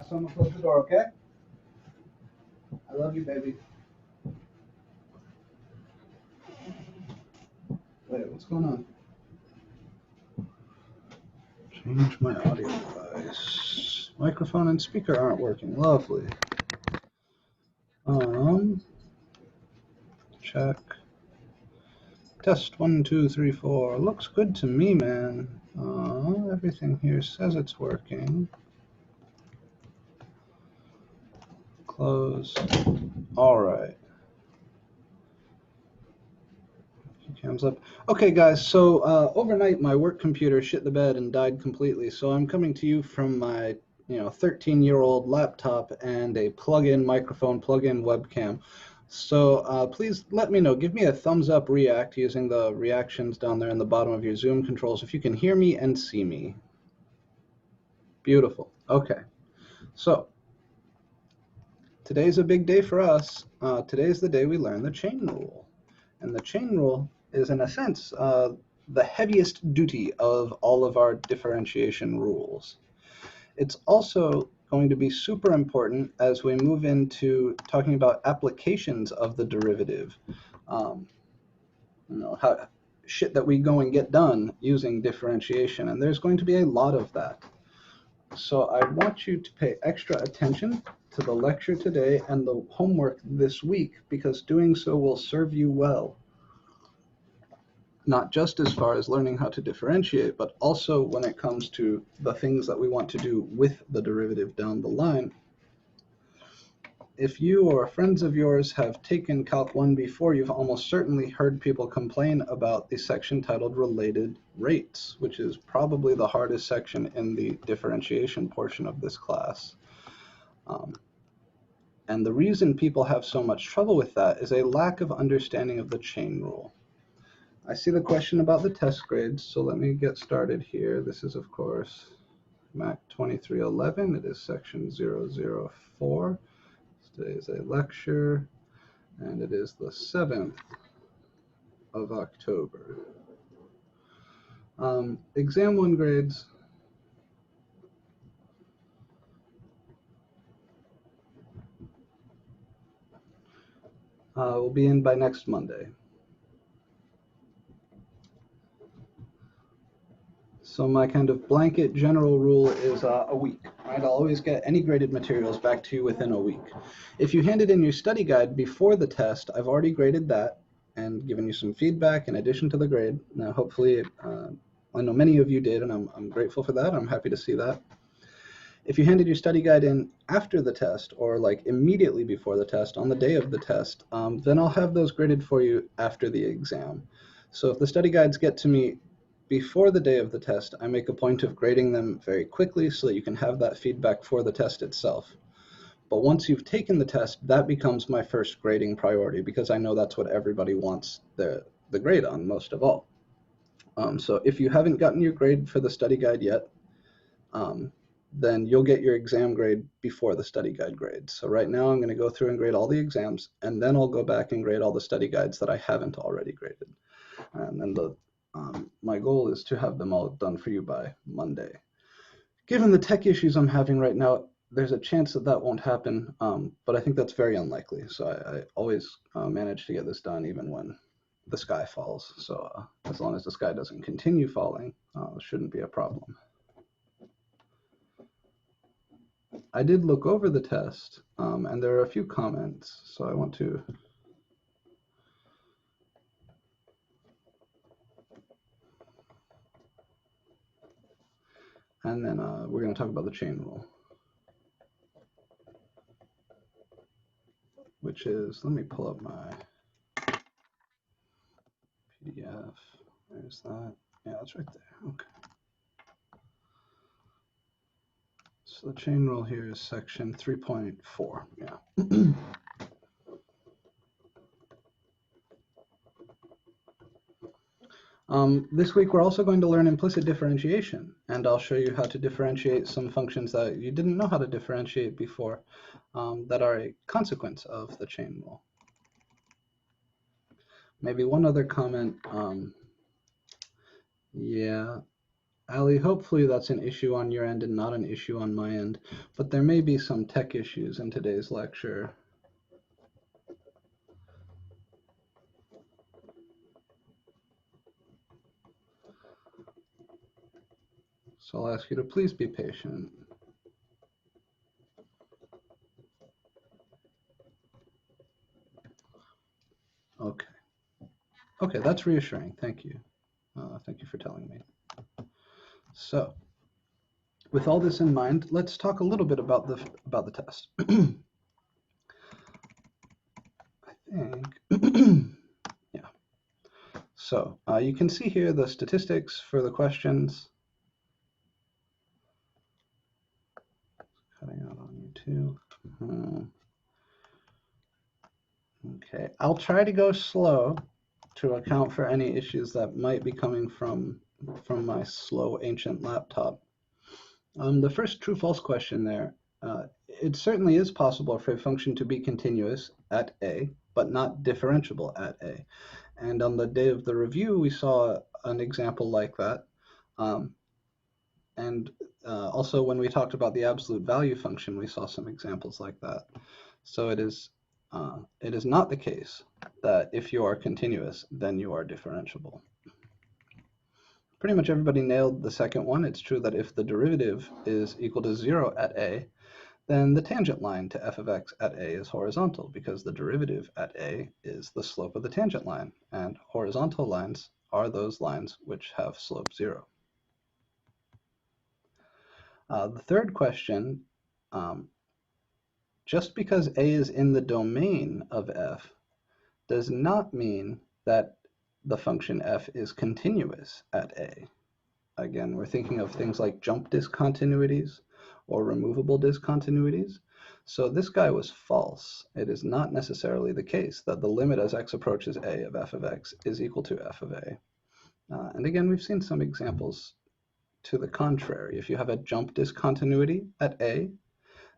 so I'm gonna close the door, okay? I love you, baby. Wait, what's going on? Change my audio device. Microphone and speaker aren't working. Lovely. Check. Test 1, 2, 3, 4. Looks good to me, man. Everything here says it's working. Close. All right. Cams up. Okay, guys, so overnight my work computer shit the bed and died completely, so I'm coming to you from my 13-year-old laptop and a plug-in microphone, plug-in webcam. So please let me know. Give me a thumbs up react using the reactions down there in the bottom of your Zoom controls if you can hear me and see me. Beautiful. Okay. So today's a big day for us. Today's the day we learn the chain rule. And the chain rule is, in a sense, the heaviest duty of all of our differentiation rules. It's also going to be super important as we move into talking about applications of the derivative. How shit that we go and get done using differentiation, and there's going to be a lot of that. So I want you to pay extra attention to the lecture today and the homework this week, because doing so will serve you well. Not just as far as learning how to differentiate, but also when it comes to the things that we want to do with the derivative down the line. If you or friends of yours have taken Calc 1 before, you've almost certainly heard people complain about the section titled Related Rates, which is probably the hardest section in the differentiation portion of this class. And the reason people have so much trouble with that is a lack of understanding of the chain rule. I see the question about the test grades, so let me get started here. This is, of course, MAC2311. It is section 004. Today is a lecture, and it is the 7th of October. Exam 1 grades. Will be in by next Monday. So my kind of blanket general rule is a week. Right? I'll always get any graded materials back to you within a week. If you handed in your study guide before the test, I've already graded that and given you some feedback in addition to the grade. Now, hopefully, I know many of you did, and I'm grateful for that. I'm happy to see that. If you handed your study guide in after the test, or like immediately before the test, on the day of the test, then I'll have those graded for you after the exam. So if the study guides get to me before the day of the test, I make a point of grading them very quickly so that you can have that feedback for the test itself. But once you've taken the test, that becomes my first grading priority, because I know that's what everybody wants the grade on most of all. So if you haven't gotten your grade for the study guide yet, then you'll get your exam grade before the study guide grade. So right now I'm going to go through and grade all the exams, and then I'll go back and grade all the study guides that I haven't already graded. And then my goal is to have them all done for you by Monday. Given the tech issues I'm having right now, there's a chance that that won't happen, but I think that's very unlikely. So I always manage to get this done even when the sky falls. So as long as the sky doesn't continue falling, it shouldn't be a problem. I did look over the test, and there are a few comments, so I want to and then we're going to talk about the chain rule, which is, let me pull up my PDF. Where's that? Yeah, that's right there. Okay. So the chain rule here is section 3.4. Yeah. This week we're also going to learn implicit differentiation, and I'll show you how to differentiate some functions that you didn't know how to differentiate before, that are a consequence of the chain rule. Maybe one other comment. Yeah, Ali, hopefully that's an issue on your end and not an issue on my end, but there may be some tech issues in today's lecture. So I'll ask you to please be patient. Okay. Okay, that's reassuring. Thank you. Thank you for telling me. So, with all this in mind, let's talk a little bit about the test. I think, yeah. So you can see here the statistics for the questions. Cutting out on you too. Okay, I'll try to go slow to account for any issues that might be coming from my slow ancient laptop. The first true-false question there, it certainly is possible for a function to be continuous at a, but not differentiable at a. And on the day of the review, we saw an example like that. And also when we talked about the absolute value function, we saw some examples like that. So it is not the case that if you are continuous, then you are differentiable. Pretty much everybody nailed the second one. It's true that if the derivative is equal to 0 at a, then the tangent line to f of x at a is horizontal, because the derivative at a is the slope of the tangent line, and horizontal lines are those lines which have slope 0. The third question, just because a is in the domain of f does not mean that the function f is continuous at a. Again, we're thinking of things like jump discontinuities or removable discontinuities. So this guy was false. It is not necessarily the case that the limit as x approaches a of f of x is equal to f of a. And again, we've seen some examples to the contrary. If you have a jump discontinuity at a,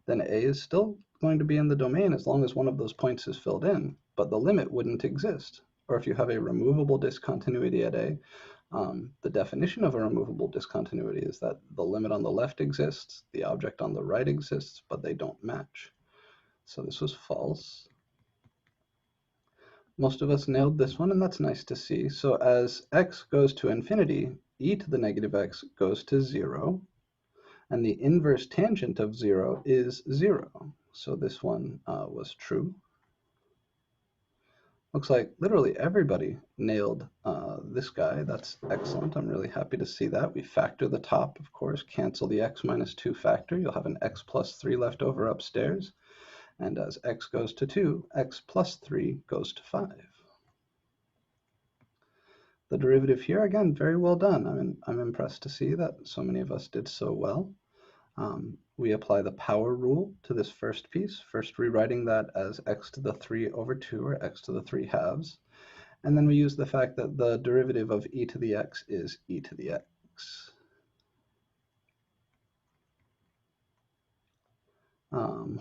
then a is still going to be in the domain as long as one of those points is filled in, but the limit wouldn't exist. Or if you have a removable discontinuity at a, the definition of a removable discontinuity is that the limit on the left exists, the object on the right exists, but they don't match. So this was false. Most of us nailed this one, and that's nice to see. So as x goes to infinity, e to the negative x goes to 0, and the inverse tangent of 0 is 0. So this one was true. Looks like literally everybody nailed this guy. That's excellent. I'm really happy to see that. We factor the top, of course, cancel the x minus 2 factor. You'll have an x plus 3 left over upstairs. And as x goes to 2, x plus 3 goes to 5. The derivative here, again, very well done. I'm impressed to see that so many of us did so well. We apply the power rule to this first piece, first rewriting that as x to the 3 over 2, or x to the 3 halves. And then we use the fact that the derivative of e to the x is e to the x.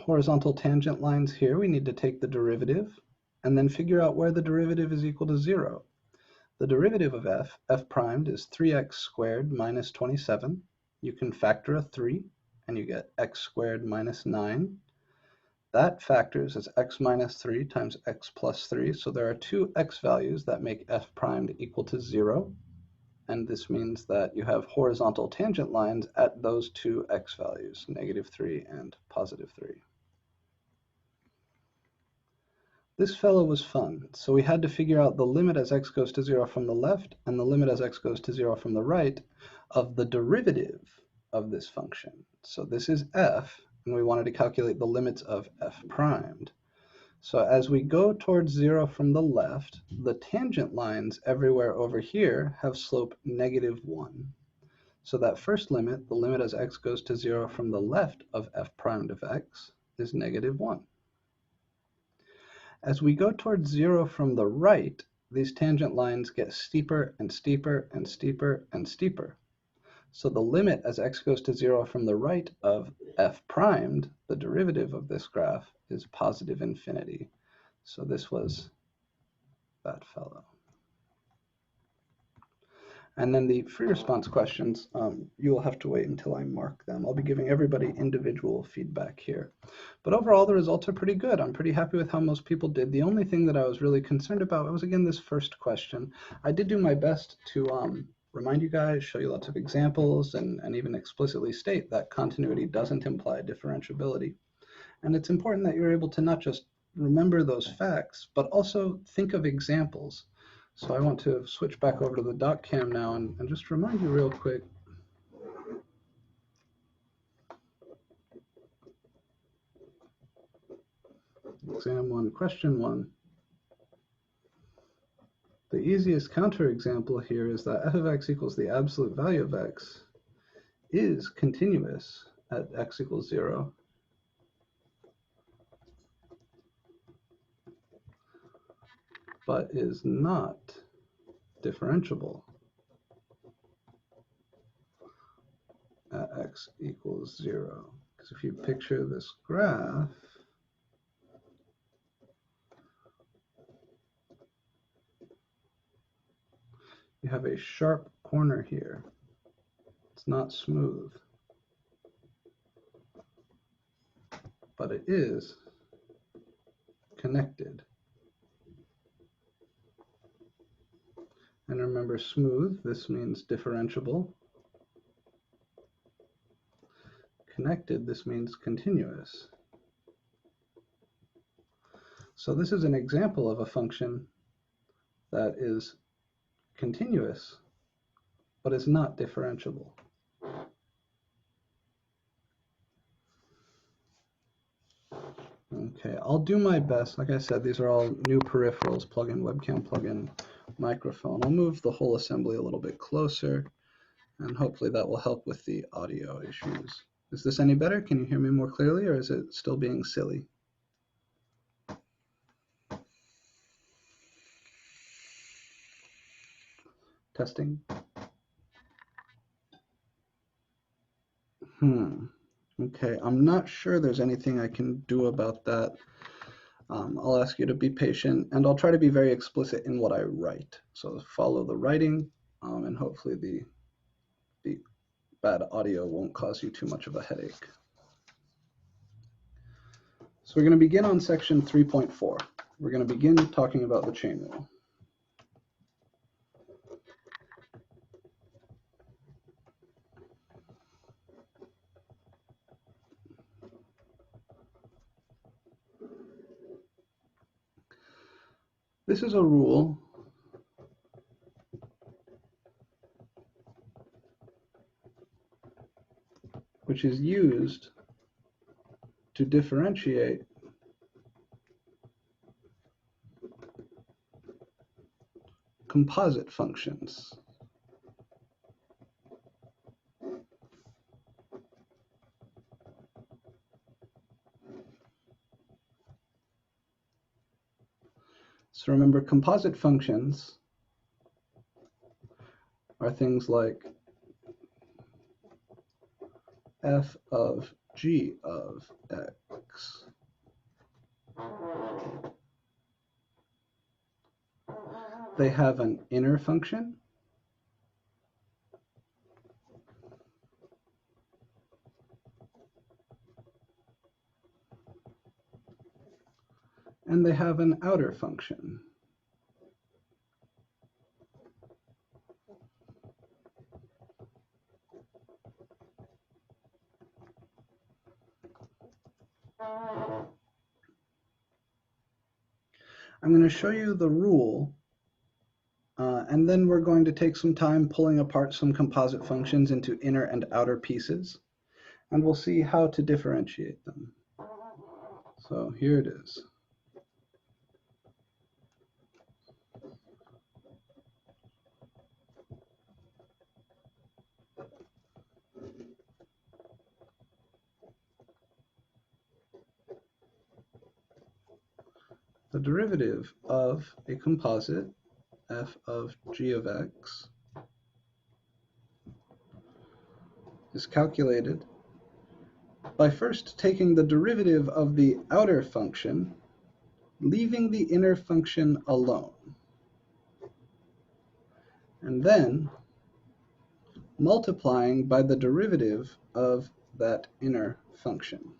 Horizontal tangent lines here, we need to take the derivative and then figure out where the derivative is equal to 0. The derivative of f primed, is 3x squared minus 27. You can factor a 3, and you get x squared minus 9. That factors as x minus 3 times x plus 3. So there are two x values that make f primed equal to 0. And this means that you have horizontal tangent lines at those two x values, negative 3 and positive 3. This fellow was fun. So we had to figure out the limit as x goes to 0 from the left and the limit as x goes to 0 from the right of the derivative of this function. So this is f, and we wanted to calculate the limits of f primed. So as we go towards 0 from the left, the tangent lines everywhere over here have slope negative 1. So that first limit, the limit as x goes to 0 from the left of f primed of x, is negative 1. As we go towards 0 from the right, these tangent lines get steeper and steeper and steeper and steeper. So the limit as x goes to 0 from the right of f primed, the derivative of this graph, is positive infinity. So this was that fellow. And then the free response questions, you will have to wait until I mark them. I'll be giving everybody individual feedback here. But overall, the results are pretty good. I'm pretty happy with how most people did. The only thing that I was really concerned about was, again, this first question. I did do my best to remind you guys, show you lots of examples, and even explicitly state that continuity doesn't imply differentiability. And it's important that you're able to not just remember those facts, but also think of examples. So I want to switch back over to the doc cam now and just remind you real quick. Exam 1, question 1. The easiest counterexample here is that f of x equals the absolute value of x is continuous at x equals 0, but is not differentiable at x equals 0. Because if you picture this graph, you have a sharp corner here. It's not smooth, but it is connected. And remember, smooth, this means differentiable. Connected, this means continuous. So this is an example of a function that is continuous, but is not differentiable. Okay, I'll do my best. Like I said, these are all new peripherals, plug-in webcam, plug-in microphone. I'll move the whole assembly a little bit closer, and hopefully that will help with the audio issues. Is this any better? Can you hear me more clearly, or is it still being silly? Testing. Okay, I'm not sure there's anything I can do about that. I'll ask you to be patient, and I'll try to be very explicit in what I write. So follow the writing, and hopefully the bad audio won't cause you too much of a headache. So we're going to begin on section 3.4. We're going to begin talking about the chain rule. This is a rule which is used to differentiate composite functions. So remember, composite functions are things like f of g of x. They have an inner function and they have an outer function. I'm going to show you the rule, and then we're going to take some time pulling apart some composite functions into inner and outer pieces, and we'll see how to differentiate them. So here it is. The derivative of a composite, f of g of x, is calculated by first taking the derivative of the outer function, leaving the inner function alone, and then multiplying by the derivative of that inner function.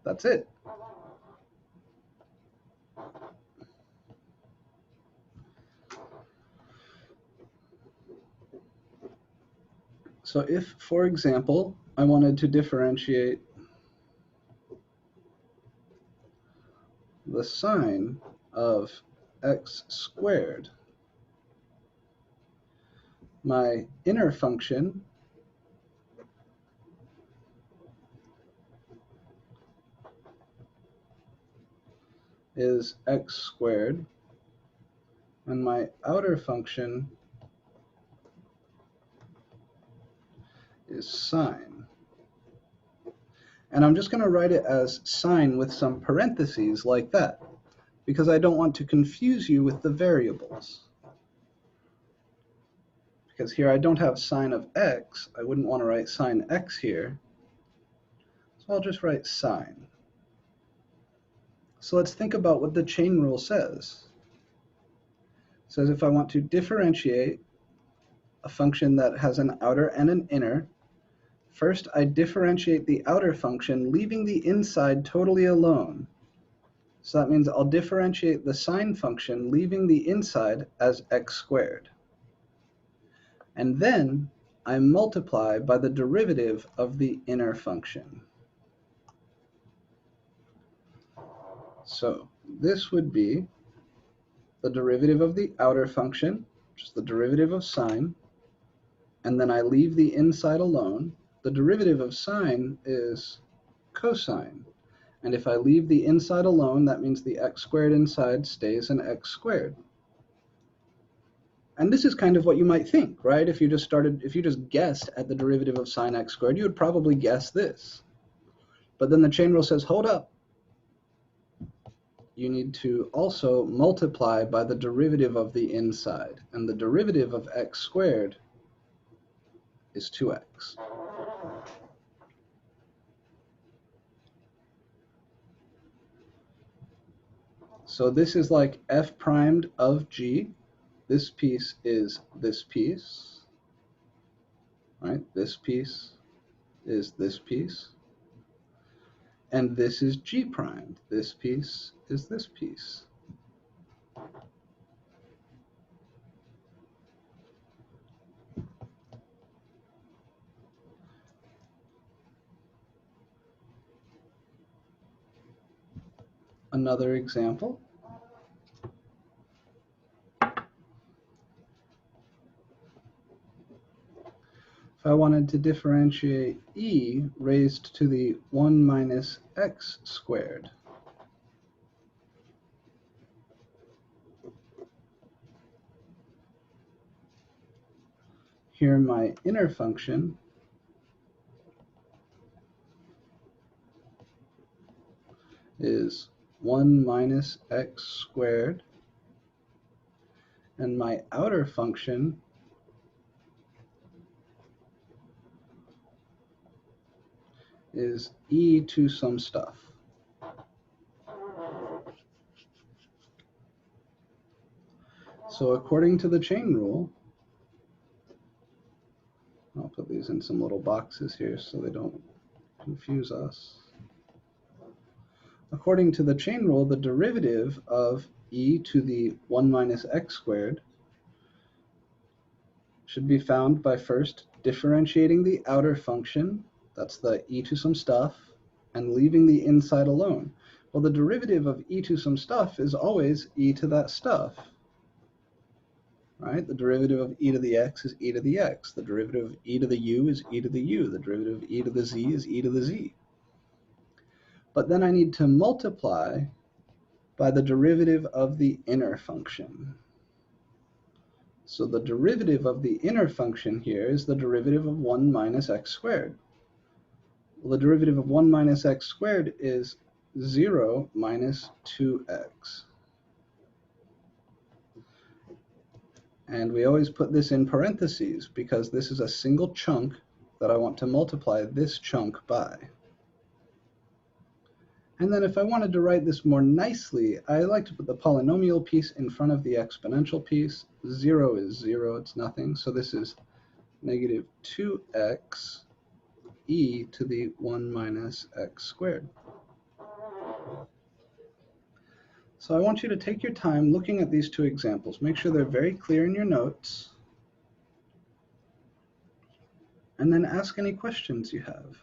That's it. So if, for example, I wanted to differentiate the sine of x squared, my inner function is x squared, and my outer function is sine. And I'm just going to write it as sine with some parentheses like that, because I don't want to confuse you with the variables. Because here I don't have sine of x, I wouldn't want to write sine x here, so I'll just write sine. So let's think about what the chain rule says. It says if I want to differentiate a function that has an outer and an inner, first I differentiate the outer function, leaving the inside totally alone. So that means I'll differentiate the sine function, leaving the inside as x squared. And then I multiply by the derivative of the inner function. So this would be the derivative of the outer function, which is the derivative of sine, and then I leave the inside alone. The derivative of sine is cosine. And if I leave the inside alone, that means the x squared inside stays an x squared. And this is kind of what you might think, right? If you just guessed at the derivative of sine x squared, you would probably guess this. But then the chain rule says, hold up. You need to also multiply by the derivative of the inside. And the derivative of x squared is 2x. So this is like f primed of g. This piece is this piece, right? This piece is this piece. And this is g primed. This piece is this piece. Another example. If I wanted to differentiate e raised to the 1 minus x squared, here my inner function is 1 minus x squared, and my outer function is e to some stuff. So according to the chain rule, I'll put these in some little boxes here so they don't confuse us. According to the chain rule, the derivative of e to the 1 minus x squared should be found by first differentiating the outer function, that's the e to some stuff, and leaving the inside alone. Well, the derivative of e to some stuff is always e to that stuff, right? The derivative of e to the x is e to the x. The derivative of e to the u is e to the u. The derivative of e to the z is e to the z. But then I need to multiply by the derivative of the inner function. So the derivative of the inner function here is the derivative of 1 minus x squared. Well, the derivative of 1 minus x squared is 0 minus 2x. And we always put this in parentheses because this is a single chunk that I want to multiply this chunk by. And then if I wanted to write this more nicely, I like to put the polynomial piece in front of the exponential piece. 0 is 0, it's nothing. So this is negative 2x e to the 1 minus x squared. So I want you to take your time looking at these two examples. Make sure they're very clear in your notes. And then ask any questions you have.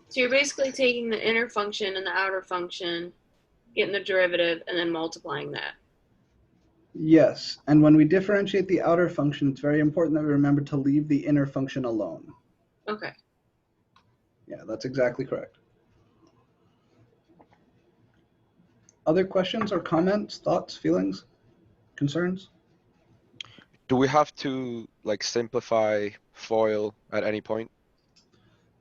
So you're basically taking the inner function and the outer function, getting the derivative, and then multiplying that. Yes, and when we differentiate the outer function, it's very important that we remember to leave the inner function alone. Okay. Yeah, that's exactly correct. Other questions or comments, thoughts, feelings, concerns? Do we have to like simplify FOIL at any point?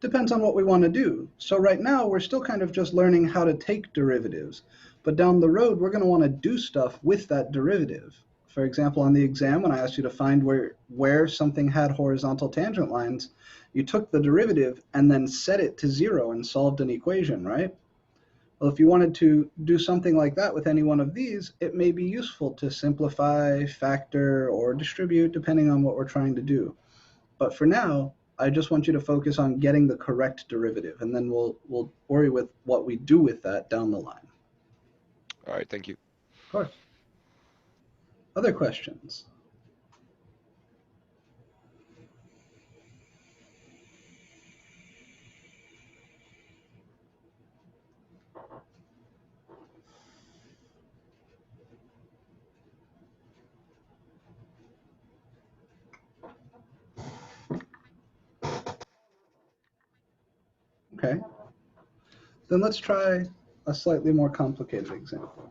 Depends on what we want to do. So right now, we're still kind of just learning how to take derivatives. But down the road, we're going to want to do stuff with that derivative. For example, on the exam, when I asked you to find where something had horizontal tangent lines, you took the derivative and then set it to 0 and solved an equation, right? Well, if you wanted to do something like that with any one of these, it may be useful to simplify, factor, or distribute, depending on what we're trying to do. But for now, I just want you to focus on getting the correct derivative, and then we'll worry with what we do with that down the line. All right, thank you. Of course. Other questions? Okay. Then let's try a slightly more complicated example.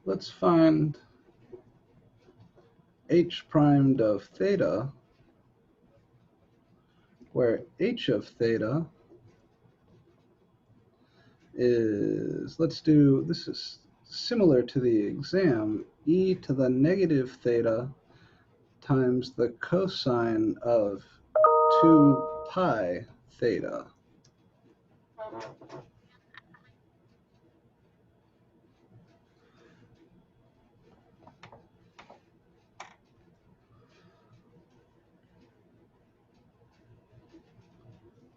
Let's find h primed of theta, where h of theta is, this is similar to the exam, e to the negative theta times the cosine of 2 pi theta.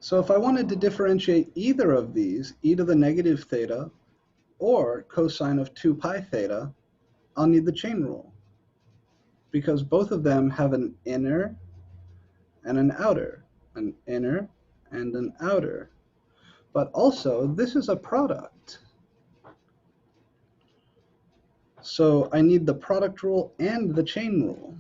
So if I wanted to differentiate either of these, e to the negative theta or cosine of 2 pi theta, I'll need the chain rule, because both of them have an inner and an outer, an inner and an outer. But also, this is a product. So I need the product rule and the chain rule.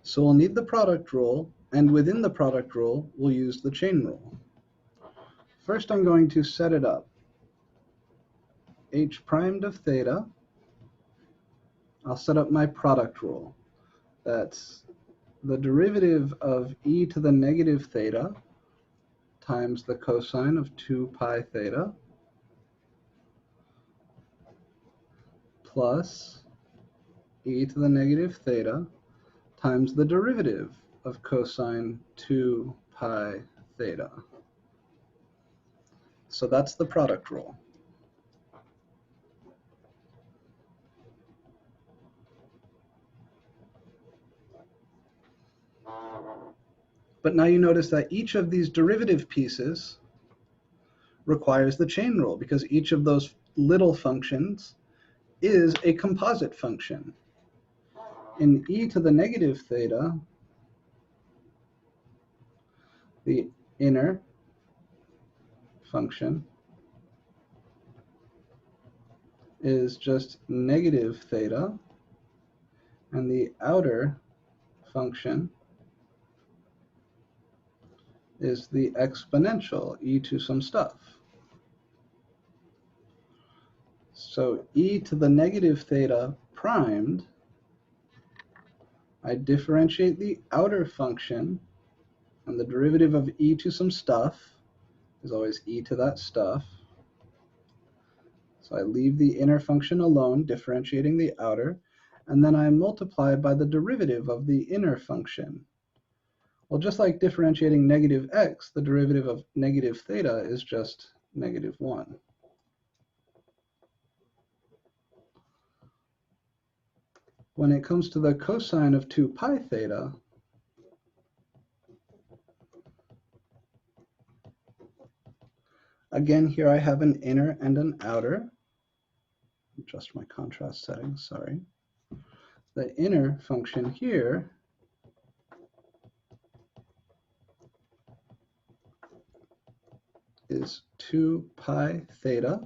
So we'll need the product rule, and within the product rule, we'll use the chain rule. First, I'm going to set it up. H primed of theta. I'll set up my product rule. That's the derivative of e to the negative theta times the cosine of 2 pi theta plus e to the negative theta times the derivative of cosine 2 pi theta. So that's the product rule. But now you notice that each of these derivative pieces requires the chain rule because each of those little functions is a composite function. In e to the negative theta, the inner function is just negative theta, and the outer function is the exponential, e to some stuff. So e to the negative theta primed, I differentiate the outer function, and the derivative of e to some stuff is always e to that stuff. So I leave the inner function alone, differentiating the outer, and then I multiply by the derivative of the inner function. Well, just like differentiating negative x, the derivative of negative theta is just negative 1. When it comes to the cosine of 2 pi theta, again, here I have an inner and an outer. Adjust my contrast settings, sorry. The inner function here is 2 pi theta,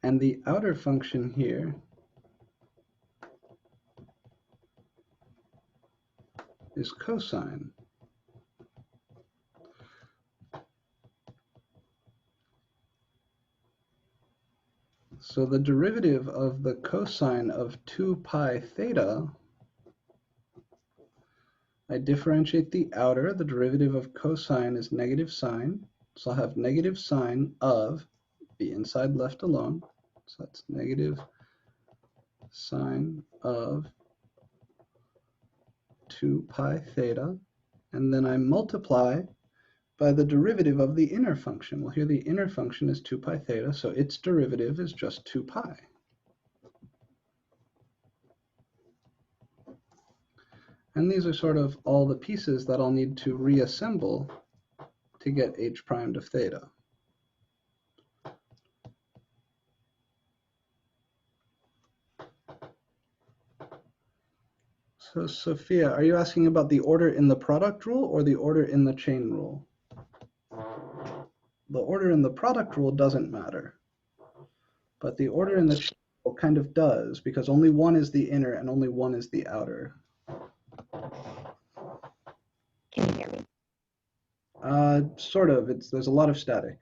and the outer function here is cosine. So the derivative of the cosine of 2 pi theta, I differentiate the outer. The derivative of cosine is negative sine. So I'll have negative sine of, the inside left alone. So that's negative sine of 2 pi theta. And then I multiply by the derivative of the inner function. Well, here the inner function is 2 pi theta, so its derivative is just 2 pi. And these are sort of all the pieces that I'll need to reassemble to get h primed of theta. So Sophia, are you asking about the order in the product rule or the order in the chain rule? The order in the product rule doesn't matter, but the order in the chain rule kind of does, because only one is the inner and only one is the outer. Can you hear me? Sort of. There's a lot of static.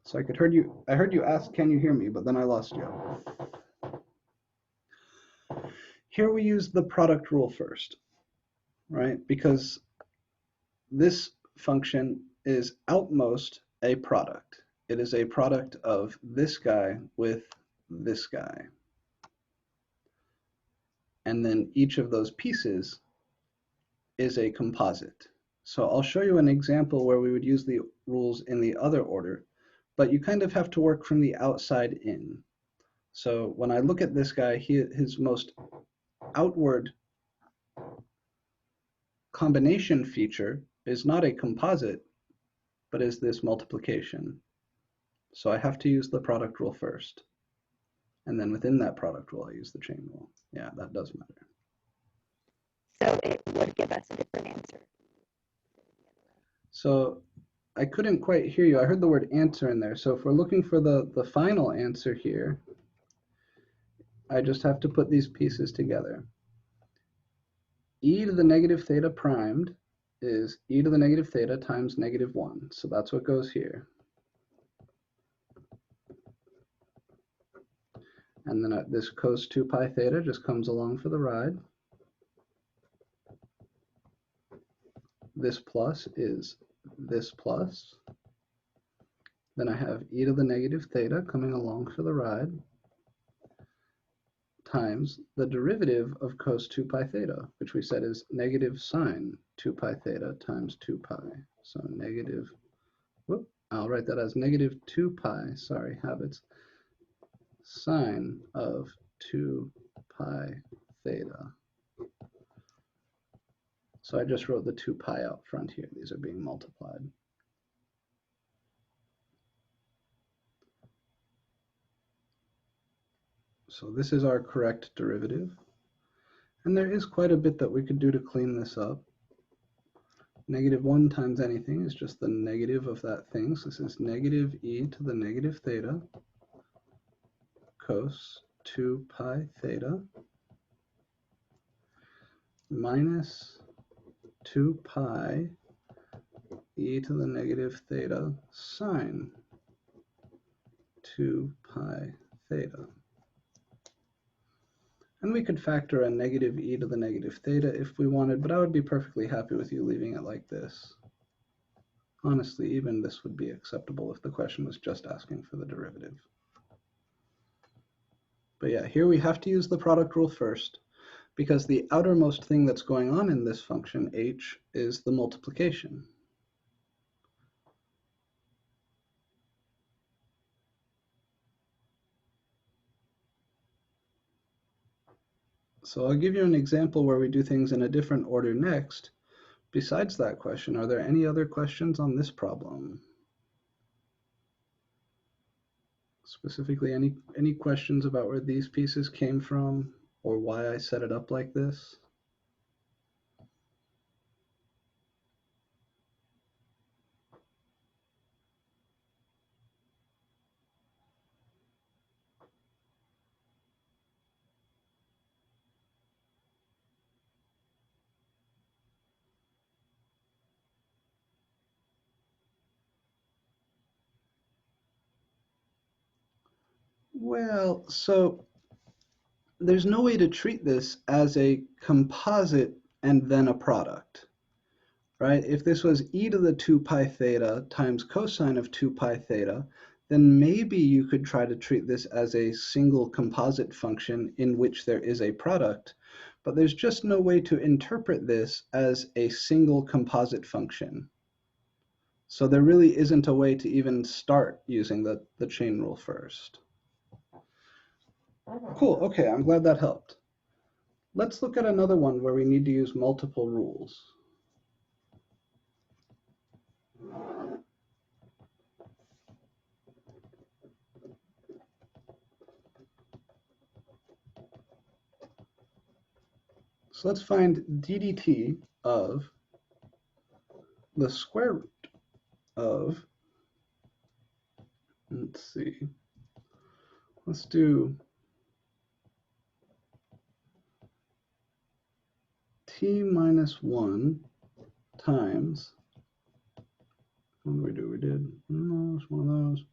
So I heard you ask, can you hear me? But then I lost you. Here we use the product rule first, right? Because this function is outmost a product. It is a product of this guy with this guy. And then each of those pieces is a composite. So I'll show you an example where we would use the rules in the other order, but you kind of have to work from the outside in. So when I look at this guy, his most outward combination feature is not a composite, but is this multiplication. So I have to use the product rule first. And then within that product rule, I use the chain rule. Yeah, that does matter. So it would give us a different answer. So I couldn't quite hear you. I heard the word answer in there. So if we're looking for the final answer here, I just have to put these pieces together. E to the negative theta primed is e to the negative theta times negative 1. So that's what goes here. And then this cos 2 pi theta just comes along for the ride. This plus is this plus. Then I have e to the negative theta coming along for the ride times the derivative of cos 2 pi theta, which we said is negative sine 2 pi theta times 2 pi. So negative, whoop, I'll write that as negative 2 pi, sorry, habits, sine of 2 pi theta. So I just wrote the 2 pi out front here. These are being multiplied. So this is our correct derivative. And there is quite a bit that we could do to clean this up. -1 times anything is just the negative of that thing. So this is negative e to the negative theta cos 2 pi theta minus 2 pi e to the negative theta sine 2 pi theta. And we could factor a negative e to the negative theta if we wanted, but I would be perfectly happy with you leaving it like this. Honestly, even this would be acceptable if the question was just asking for the derivative. But yeah, here we have to use the product rule first, because the outermost thing that's going on in this function, h, is the multiplication. So I'll give you an example where we do things in a different order next. Besides that question, are there any other questions on this problem? Specifically, any questions about where these pieces came from or why I set it up like this? Well, so there's no way to treat this as a composite and then a product, right? If this was e to the 2 pi theta times cosine of 2 pi theta, then maybe you could try to treat this as a single composite function in which there is a product, but there's just no way to interpret this as a single composite function. So there really isn't a way to even start using the chain rule first. Cool, okay, I'm glad that helped. Let's look at another one where we need to use multiple rules. So let's find ddt of the square root of, let's see, let's do t minus 1 times, what did we do? We did, no, it's one of those.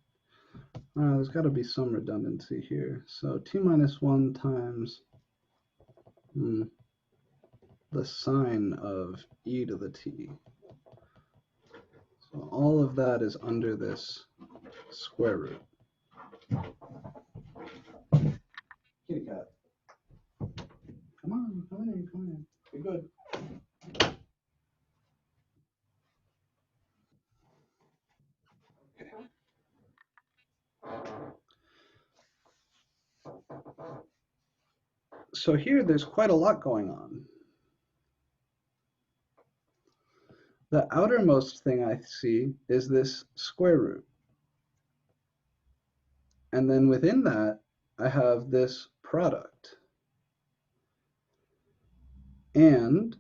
There's got to be some redundancy here. So t minus 1 times the sine of e to the t. So all of that is under this square root. Kitty cat. Come on, come in, come in. Be good. Okay. So here there's quite a lot going on. The outermost thing I see is this square root. And then within that, I have this product. And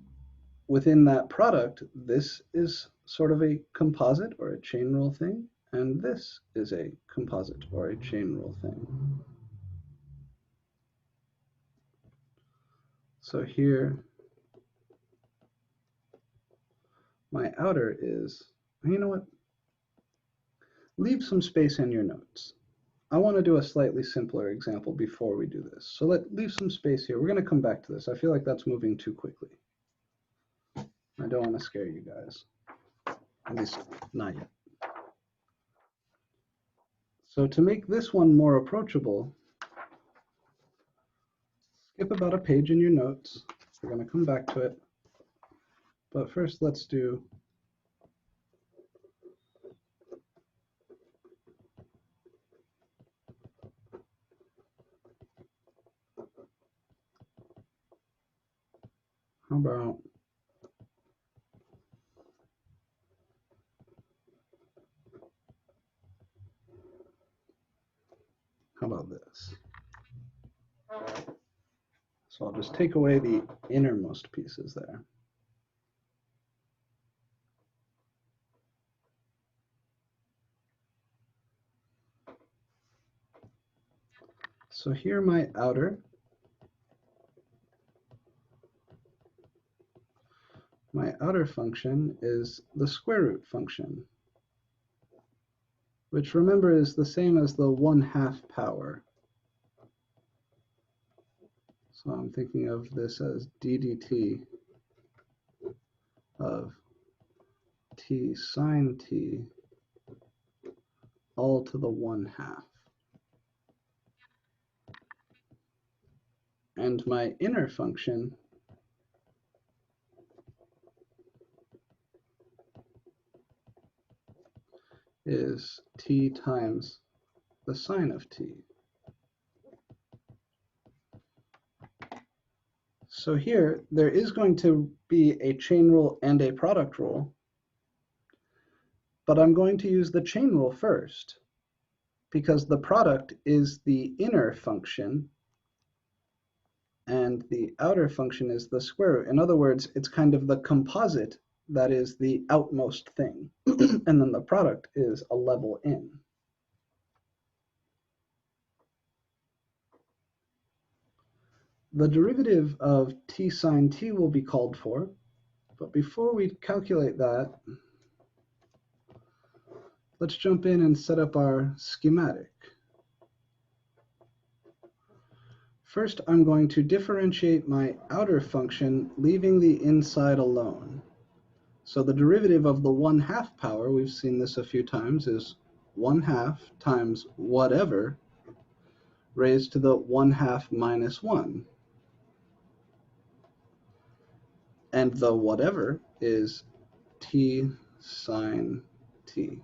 within that product, this is sort of a composite or a chain rule thing, and this is a composite or a chain rule thing. So here, my outer is, you know what? Leave some space in your notes. I want to do a slightly simpler example before we do this. So leave some space here. We're going to come back to this. I feel like that's moving too quickly. I don't want to scare you guys. At least not yet. So to make this one more approachable, skip about a page in your notes. We're going to come back to it. But first, let's do How about this? So I'll just take away the innermost pieces there. So here my outer function is the square root function, which remember is the same as the 1/2 power. So I'm thinking of this as d dt of t sine t all to the 1/2. And my inner function is t times the sine of t. So here, there is going to be a chain rule and a product rule, but I'm going to use the chain rule first, because the product is the inner function, and the outer function is the square root. In other words, it's kind of the composite that is the outmost thing, and then the product is a level in. The derivative of t sine t will be called for, but before we calculate that, let's jump in and set up our schematic. First, I'm going to differentiate my outer function, leaving the inside alone. So the derivative of the 1/2 power, we've seen this a few times, is 1/2 times whatever raised to the 1/2 minus 1. And the whatever is t sine t.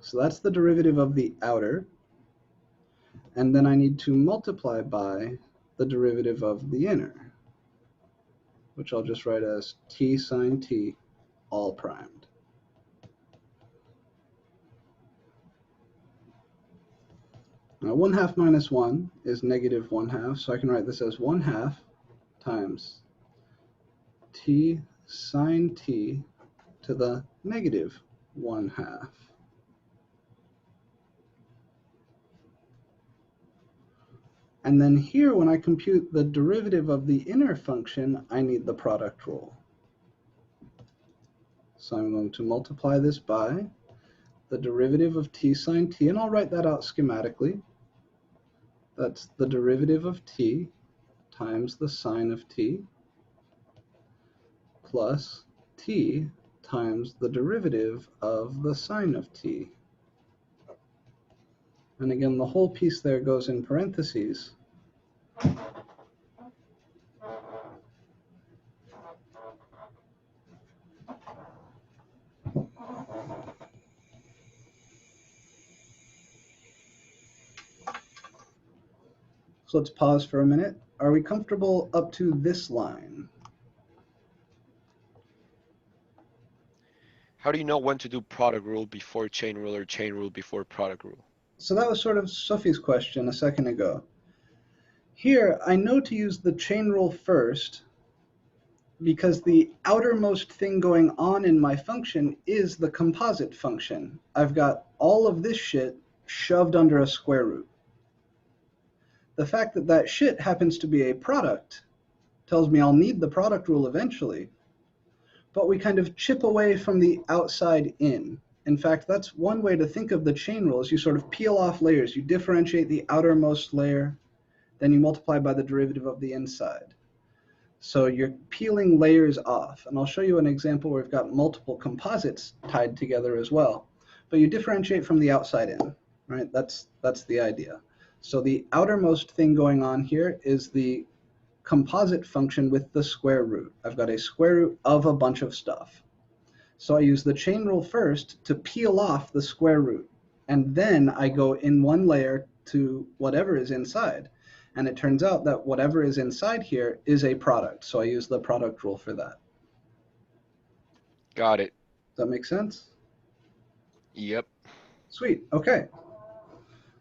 So that's the derivative of the outer. And then I need to multiply by the derivative of the inner, which I'll just write as t sine t all primed. Now 1/2 minus 1 is negative 1/2, so I can write this as 1/2 times t sine t to the negative 1/2. And then here, when I compute the derivative of the inner function, I need the product rule. So I'm going to multiply this by the derivative of t sine t, and I'll write that out schematically. That's the derivative of t times the sine of t plus t times the derivative of the sine of t. And again, the whole piece there goes in parentheses. So let's pause for a minute. Are we comfortable up to this line? How do you know when to do product rule before chain rule or chain rule before product rule? So that was sort of Sophie's question a second ago. Here, I know to use the chain rule first because the outermost thing going on in my function is the composite function. I've got all of this shit shoved under a square root. The fact that that shit happens to be a product tells me I'll need the product rule eventually, but we kind of chip away from the outside in. In fact, that's one way to think of the chain rule, is you sort of peel off layers. You differentiate the outermost layer, then you multiply by the derivative of the inside. So you're peeling layers off. And I'll show you an example where we've got multiple composites tied together as well. But you differentiate from the outside in, right? That's the idea. So the outermost thing going on here is the composite function with the square root. I've got a square root of a bunch of stuff. So I use the chain rule first to peel off the square root. And then I go in one layer to whatever is inside. And it turns out that whatever is inside here is a product. So I use the product rule for that. Got it. Does that make sense? Yep. Sweet. Okay.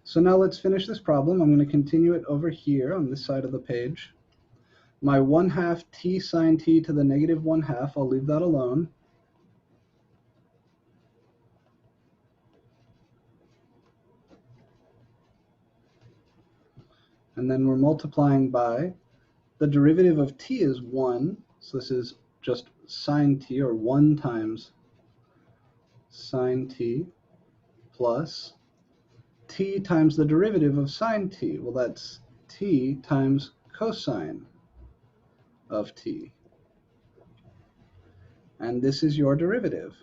So now let's finish this problem. I'm going to continue it over here on this side of the page. My 1/2 t sine t to the negative 1/2, I'll leave that alone. And then we're multiplying by the derivative of t is 1. So this is just sine t, or 1 times sine t, plus t times the derivative of sine t. Well, that's t times cosine of t. And this is your derivative.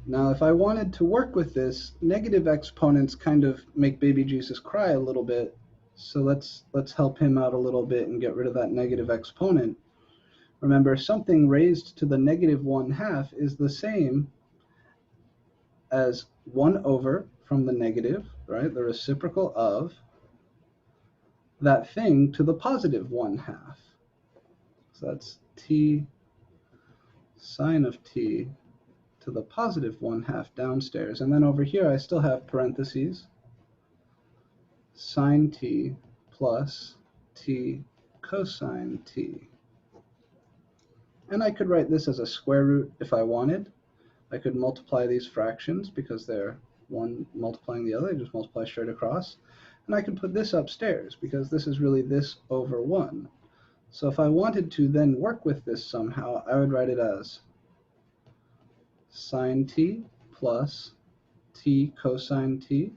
Now, if I wanted to work with this, negative exponents kind of make baby Jesus cry a little bit. So let's help him out a little bit and get rid of that negative exponent. Remember, something raised to the negative 1/2 is the same as 1 over from the negative, right? The reciprocal of that thing to the positive 1/2. So that's t sine of t to the positive 1/2 downstairs. And then over here I still have parentheses, sine t plus t cosine t. And I could write this as a square root if I wanted. I could multiply these fractions because they're one multiplying the other. I just multiply straight across. And I could put this upstairs because this is really this over 1. So if I wanted to then work with this somehow, I would write it as sine t plus t cosine t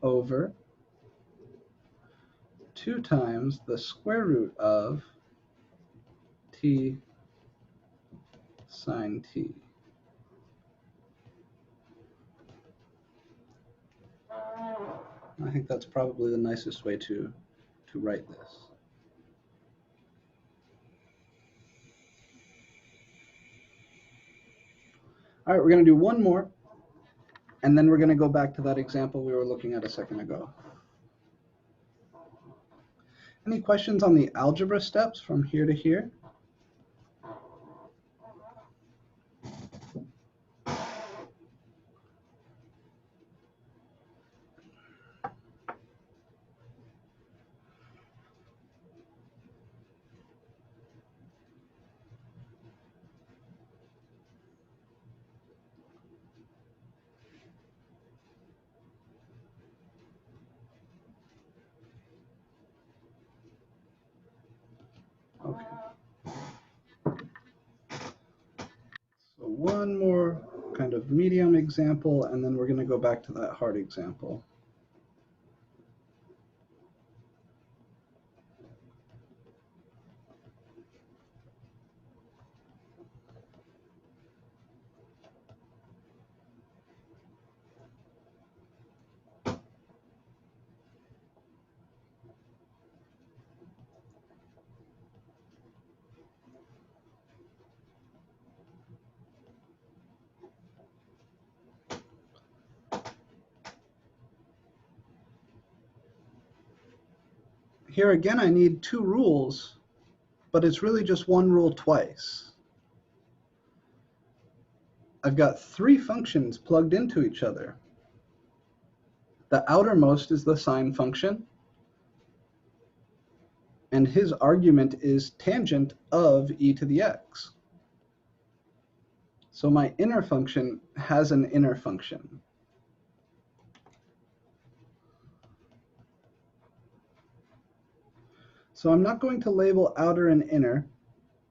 over 2 times the square root of t sine t. I think that's probably the nicest way to write this. All right, we're going to do one more, and then we're going to go back to that example we were looking at a second ago. Any questions on the algebra steps from here to here? Okay. So one more kind of medium example, and then we're going to go back to that hard example. Here again, I need 2 rules, but it's really just one rule twice. I've got 3 functions plugged into each other. The outermost is the sine function, and his argument is tangent of e to the x. So my inner function has an inner function. So I'm not going to label outer and inner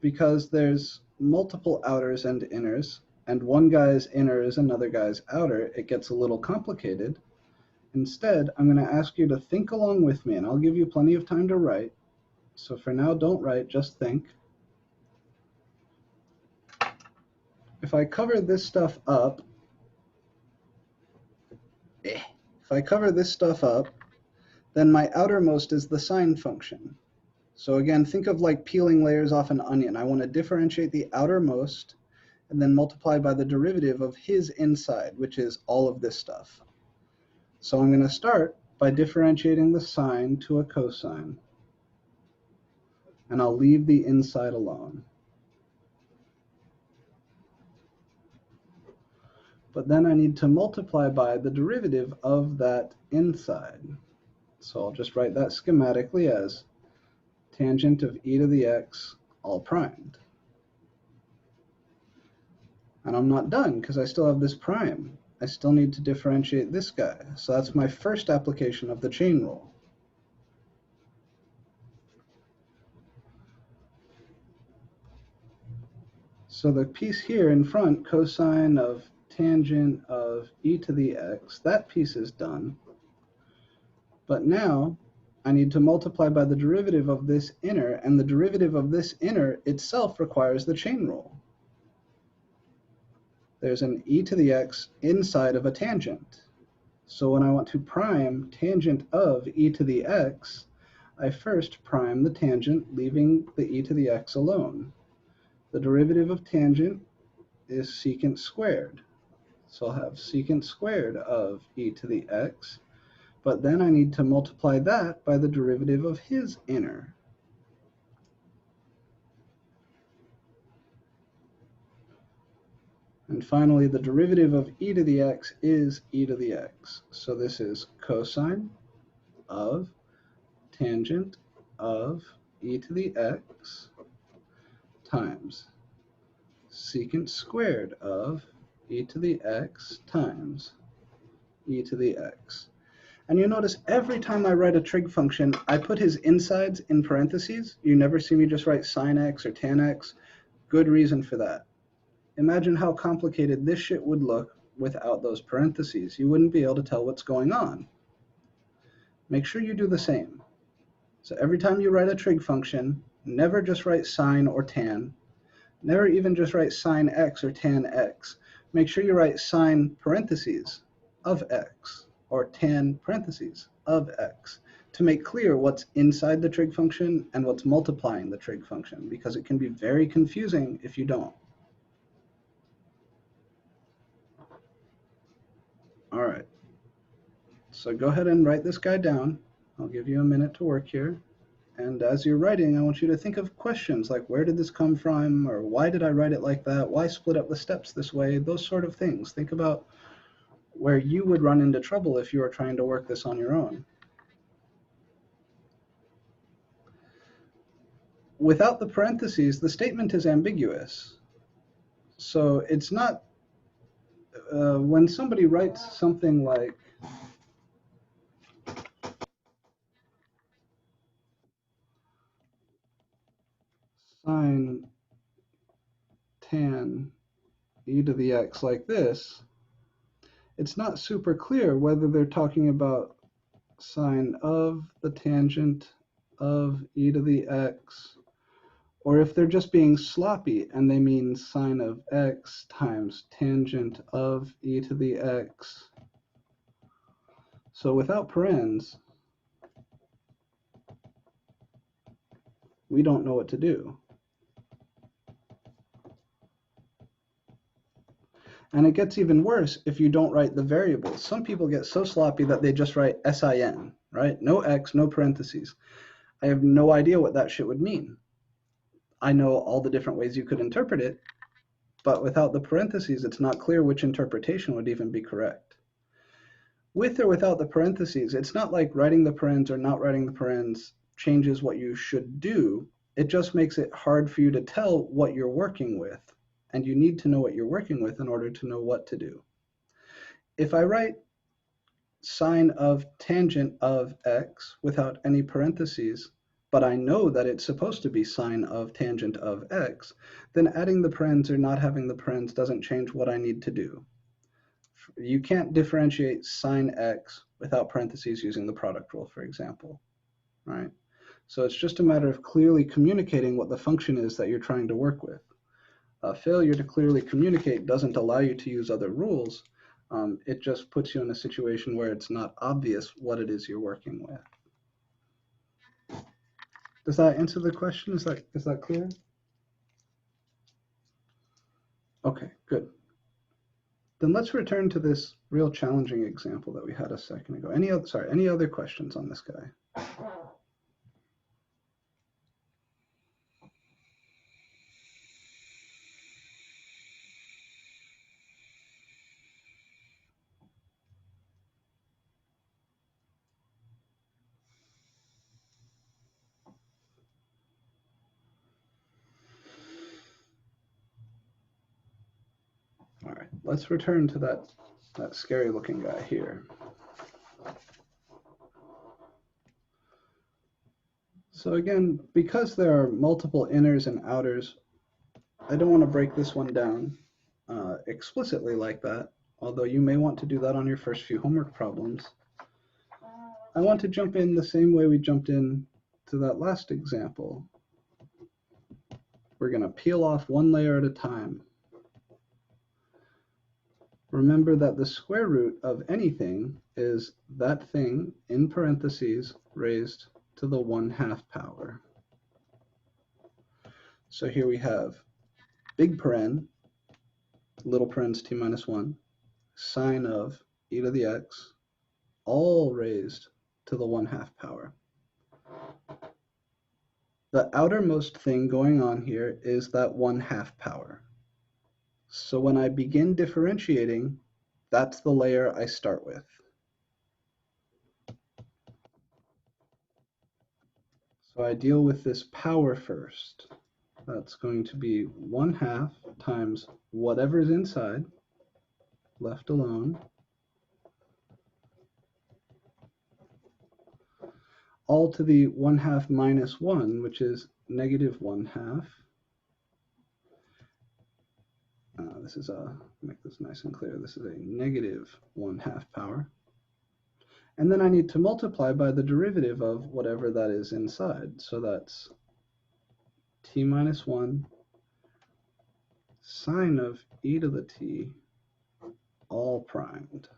because there's multiple outers and inners, and one guy's inner is another guy's outer. It gets a little complicated. Instead, I'm going to ask you to think along with me, and I'll give you plenty of time to write. So for now, don't write, just think. If I cover this stuff up, then my outermost is the sine function. So again, think of like peeling layers off an onion. I want to differentiate the outermost and then multiply by the derivative of his inside, which is all of this stuff. So I'm going to start by differentiating the sine to a cosine. And I'll leave the inside alone. But then I need to multiply by the derivative of that inside. So I'll just write that schematically as tangent of e to the x all primed. And I'm not done because I still have this prime. I still need to differentiate this guy. So that's my first application of the chain rule. So the piece here in front, cosine of tangent of e to the x, that piece is done. But now I need to multiply by the derivative of this inner, and the derivative of this inner itself requires the chain rule. There's an e to the x inside of a tangent. So when I want to prime tangent of e to the x, I first prime the tangent, leaving the e to the x alone. The derivative of tangent is secant squared. So I'll have secant squared of e to the x, but then I need to multiply that by the derivative of his inner. And finally, the derivative of e to the x is e to the x. So this is cosine of tangent of e to the x times secant squared of e to the x times e to the x. And you notice every time I write a trig function, I put his insides in parentheses. You never see me just write sine x or tan x. Good reason for that. Imagine how complicated this shit would look without those parentheses. You wouldn't be able to tell what's going on. Make sure you do the same. So every time you write a trig function, never just write sine or tan. Never even just write sine x or tan x. Make sure you write sine parentheses of x or tan parentheses of x to make clear what's inside the trig function and what's multiplying the trig function, because it can be very confusing if you don't. All right, so go ahead and write this guy down. I'll give you a minute to work here. And as you're writing, I want you to think of questions like, where did this come from? Or why did I write it like that? Why split up the steps this way? Those sort of things. Think about where you would run into trouble if you were trying to work this on your own. Without the parentheses, the statement is ambiguous. So it's not, when somebody writes something like, sine tan e to the x like this, it's not super clear whether they're talking about sine of the tangent of e to the x, or if they're just being sloppy and they mean sine of x times tangent of e to the x. So without parens, we don't know what to do. And it gets even worse if you don't write the variables. Some people get so sloppy that they just write sin, right? No x, no parentheses. I have no idea what that shit would mean. I know all the different ways you could interpret it, but without the parentheses, it's not clear which interpretation would even be correct. With or without the parentheses, it's not like writing the parens or not writing the parens changes what you should do. It just makes it hard for you to tell what you're working with, and you need to know what you're working with in order to know what to do. If I write sine of tangent of x without any parentheses, but I know that it's supposed to be sine of tangent of x, then adding the parens or not having the parens doesn't change what I need to do. You can't differentiate sine x without parentheses using the product rule, for example, right? So it's just a matter of clearly communicating what the function is that you're trying to work with. A failure to clearly communicate doesn't allow you to use other rules. It just puts you in a situation where it's not obvious what it is you're working with. Does that answer the question? Is that clear? Okay, good. Then let's return to this real challenging example that we had a second ago. Any other questions on this guy? All right, let's return to that scary looking guy here. So again, because there are multiple inners and outers, I don't want to break this one down explicitly like that, although you may want to do that on your first few homework problems. I want to jump in the same way we jumped in to that last example. We're going to peel off one layer at a time. Remember that the square root of anything is that thing in parentheses raised to the 1/2 power. So here we have big paren, little parens t minus 1, sine of e to the x, all raised to the 1/2 power. The outermost thing going on here is that 1/2 power. So when I begin differentiating, that's the layer I start with. So I deal with this power first. That's going to be 1/2 times whatever's inside, left alone, all to the 1/2 minus 1, which is negative 1/2. This is make this nice and clear. This is a negative 1/2 power. And then I need to multiply by the derivative of whatever that is inside. So that's t minus 1 sine of e to the t, all primed.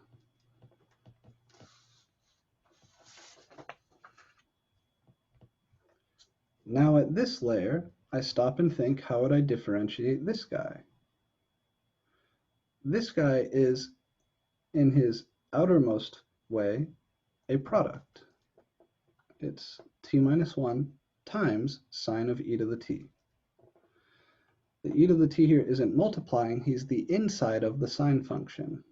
Now at this layer, I stop and think, how would I differentiate this guy? This guy is, in his outermost way, a product. It's t minus 1 times sine of e to the t. The e to the t here isn't multiplying, he's the inside of the sine function.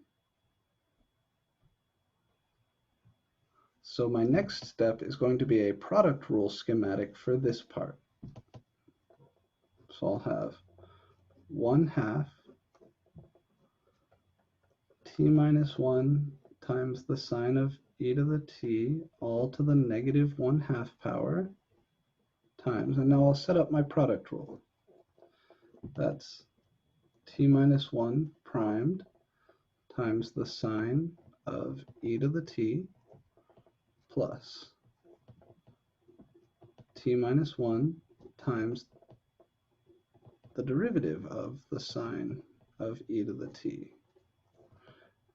So my next step is going to be a product rule schematic for this part. So I'll have 1/2 t minus 1 times the sine of e to the t, all to the negative 1/2 power, times, and now I'll set up my product rule. That's t minus 1 primed times the sine of e to the t plus t minus 1 times the derivative of the sine of e to the t.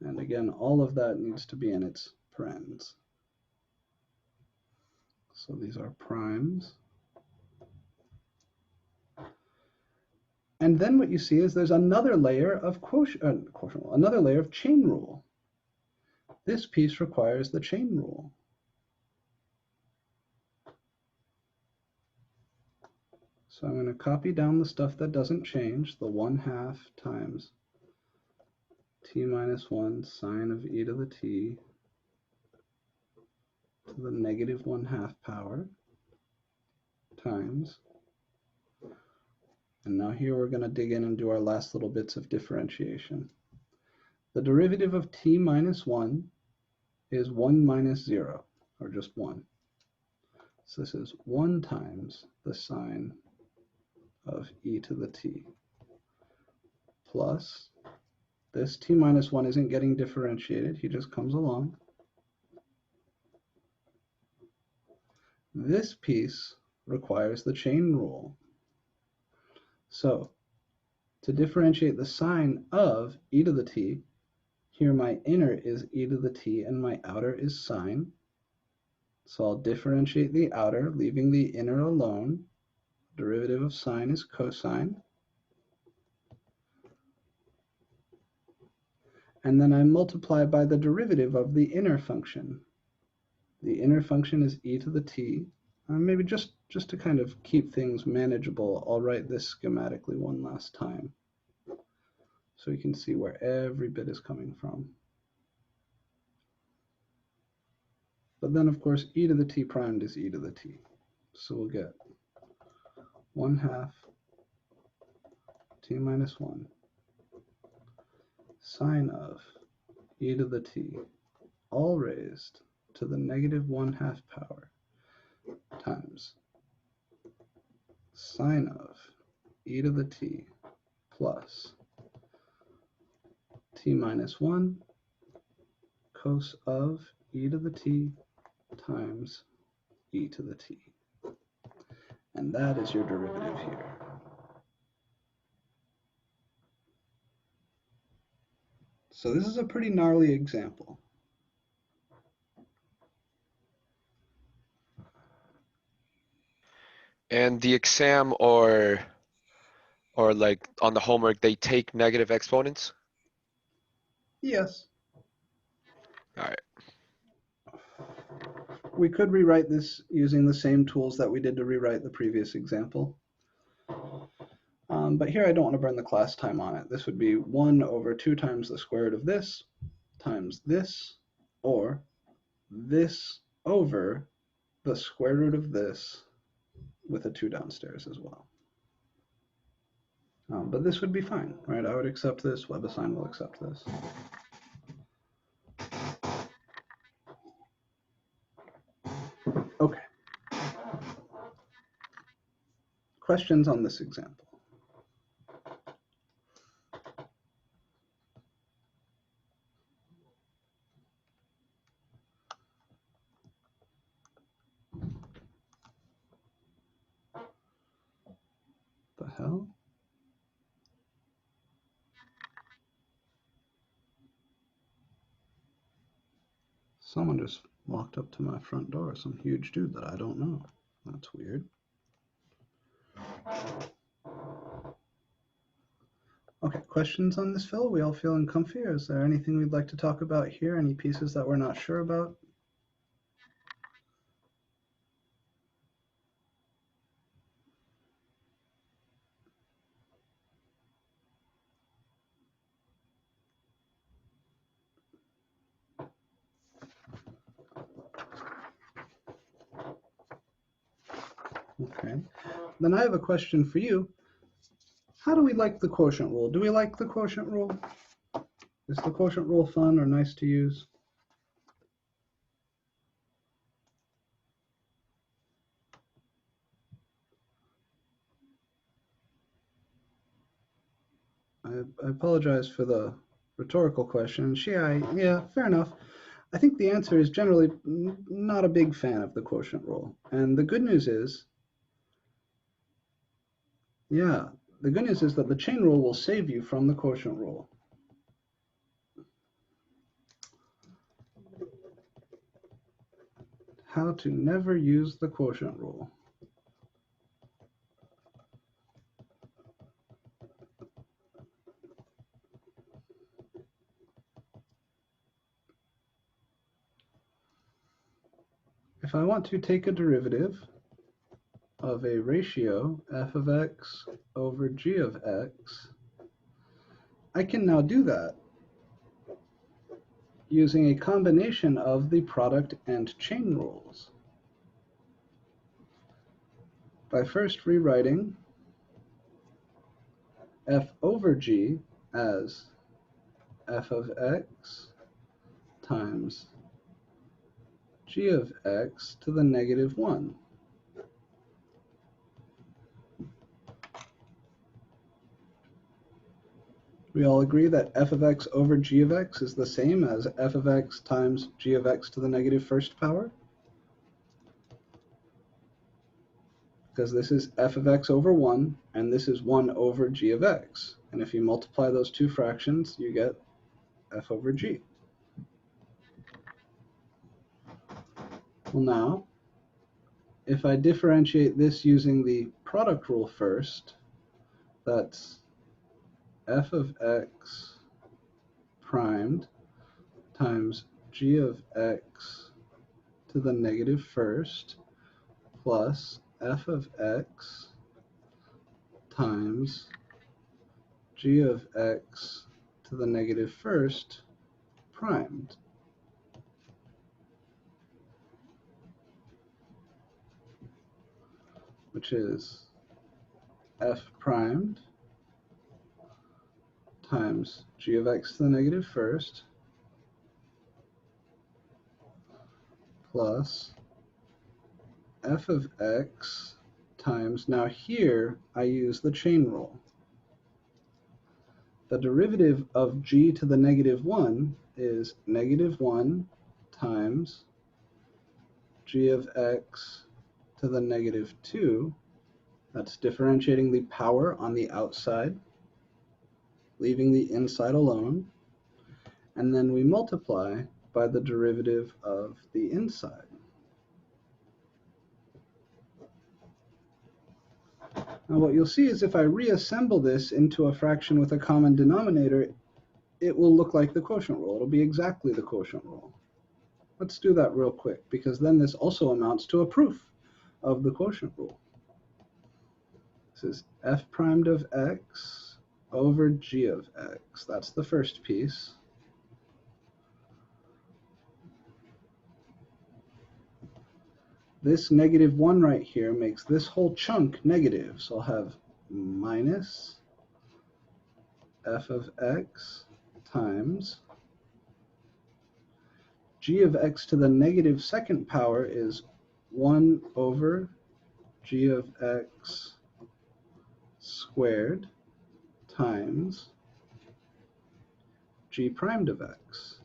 And again, all of that needs to be in its parens. So these are primes. And then what you see is there's another layer of another layer of chain rule. This piece requires the chain rule. So I'm going to copy down the stuff that doesn't change, the 1/2 times t minus 1 sine of e to the t to the negative 1/2 power times. And now here we're going to dig in and do our last little bits of differentiation. The derivative of t minus 1 is 1 minus 0, or just 1. So this is 1 times the sine of e to the t plus this t minus 1 isn't getting differentiated, he just comes along. This piece requires the chain rule. So to differentiate the sine of e to the t, here my inner is e to the t and my outer is sine. So I'll differentiate the outer, leaving the inner alone. Derivative of sine is cosine. and then I multiply by the derivative of the inner function. The inner function is e to the t. Maybe just to kind of keep things manageable, I'll write this schematically one last time so you can see where every bit is coming from. But then, of course, e to the t primed is e to the t. So we'll get 1/2 t minus 1 sine of e to the t, all raised to the negative 1/2 power, times sine of e to the t plus t minus 1 cos of e to the t times e to the t. And that is your derivative here. So this is a pretty gnarly example. And the exam or like on the homework, they take negative exponents? Yes. All right. We could rewrite this using the same tools that we did to rewrite the previous example. But here I don't want to burn the class time on it. This would be 1 over 2 times the square root of this times this, or this over the square root of this with a 2 downstairs as well. But this would be fine, right? I would accept this. WebAssign will accept this. Okay. Questions on this example? The hell? Someone just walked up to my front door, some huge dude that I don't know. That's weird. Okay, questions on this, Phil? We all feeling comfy? Or is there anything we'd like to talk about here? Any pieces that we're not sure about? Okay, then I have a question for you. How do we like the quotient rule? Do we like the quotient rule? Is the quotient rule fun or nice to use? I apologize for the rhetorical question. Yeah, fair enough. I think the answer is generally not a big fan of the quotient rule. And the good news is, yeah, the good news is that the chain rule will save you from the quotient rule. How to never use the quotient rule. If I want to take a derivative of a ratio f of x over g of x, I can now do that using a combination of the product and chain rules. By first rewriting f over g as f of x times g of x to the negative 1. We all agree that f of x over g of x is the same as f of x times g of x to the negative first power? Because this is f of x over 1, and this is 1 over g of x. And if you multiply those two fractions, you get f over g. Well now, if I differentiate this using the product rule first, that's f of x primed times g of x to the negative first plus f of x times g of x to the negative first primed. Which is f primed times g of x to the negative first plus f of x times, now here I use the chain rule. The derivative of g to the negative 1 is negative 1 times g of x to the negative 2. That's differentiating the power on the outside, leaving the inside alone, and then we multiply by the derivative of the inside. Now what you'll see is if I reassemble this into a fraction with a common denominator, it will look like the quotient rule. It'll be exactly the quotient rule. Let's do that real quick, because then this also amounts to a proof of the quotient rule. This is f primed of x over g of x. That's the first piece. This negative 1 right here makes this whole chunk negative, so I'll have minus f of x times g of x to the negative second power is 1 over g of x squared times g primed of x.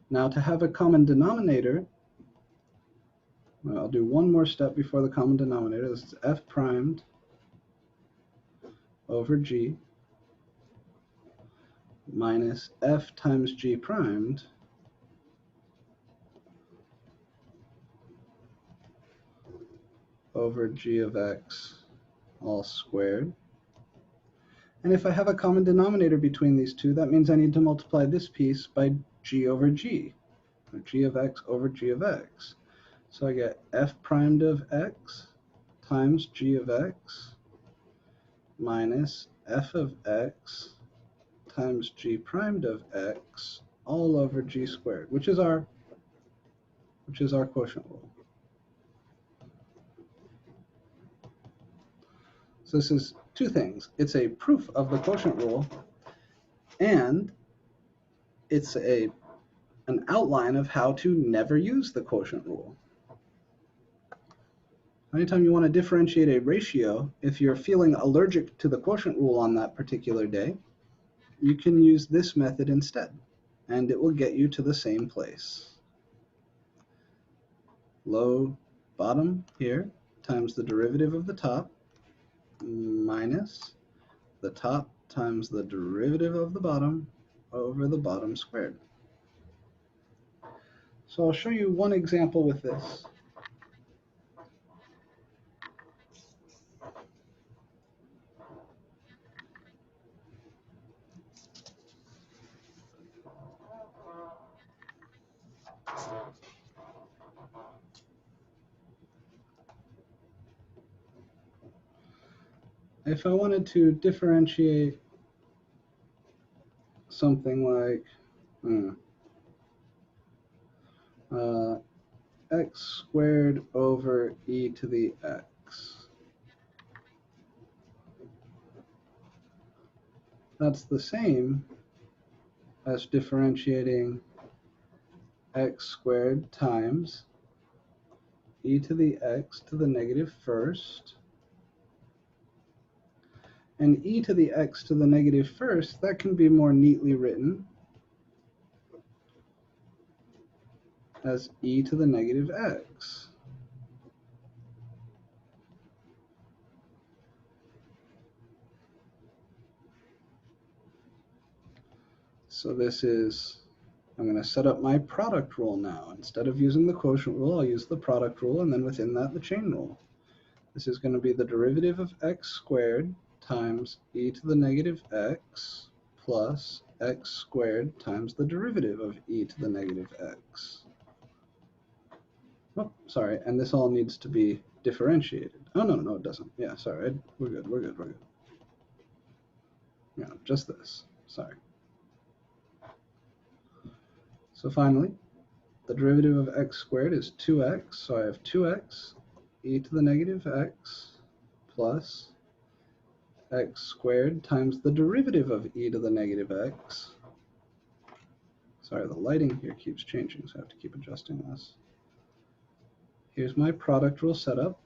Now to have a common denominator, I'll do one more step before the common denominator. This is f primed over g minus f times g primed over g of x all squared. And if I have a common denominator between these two, that means I need to multiply this piece by g over g, or g of x over g of x. So I get f primed of x times g of x minus f of x times g primed of x all over g squared, which is our quotient rule. So this is two things. It's a proof of the quotient rule, and it's an outline of how to never use the quotient rule. Anytime you want to differentiate a ratio, if you're feeling allergic to the quotient rule on that particular day, you can use this method instead, and it will get you to the same place. Low bottom here times the derivative of the top minus the top times the derivative of the bottom over the bottom squared. So I'll show you one example with this. If I wanted to differentiate something like x squared over e to the x, that's the same as differentiating x squared times e to the x to the negative first. And e to the x to the negative first, that can be more neatly written as e to the negative x. So this is, I'm going to set up my product rule now. Instead of using the quotient rule, I'll use the product rule, and then within that, the chain rule. This is going to be the derivative of x squared times e to the negative x plus x squared times the derivative of e to the negative x. Oh, sorry, and this all needs to be differentiated. Oh, no, it doesn't. Yeah, sorry, we're good. Yeah, just this, sorry. So finally, the derivative of x squared is 2x, so I have 2x e to the negative x plus x squared times the derivative of e to the negative x. Sorry, the lighting here keeps changing, so I have to keep adjusting this. Here's my product rule setup.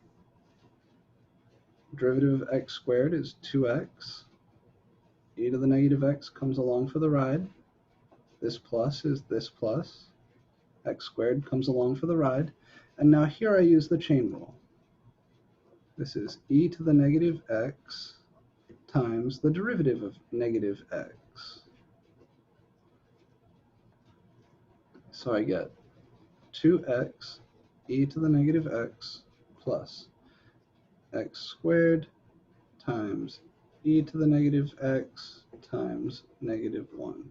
Derivative of x squared is 2x. E to the negative x comes along for the ride. This plus is this plus. X squared comes along for the ride. And now here I use the chain rule. This is e to the negative x times the derivative of negative x. So I get 2x e to the negative x plus x squared times e to the negative x times negative 1.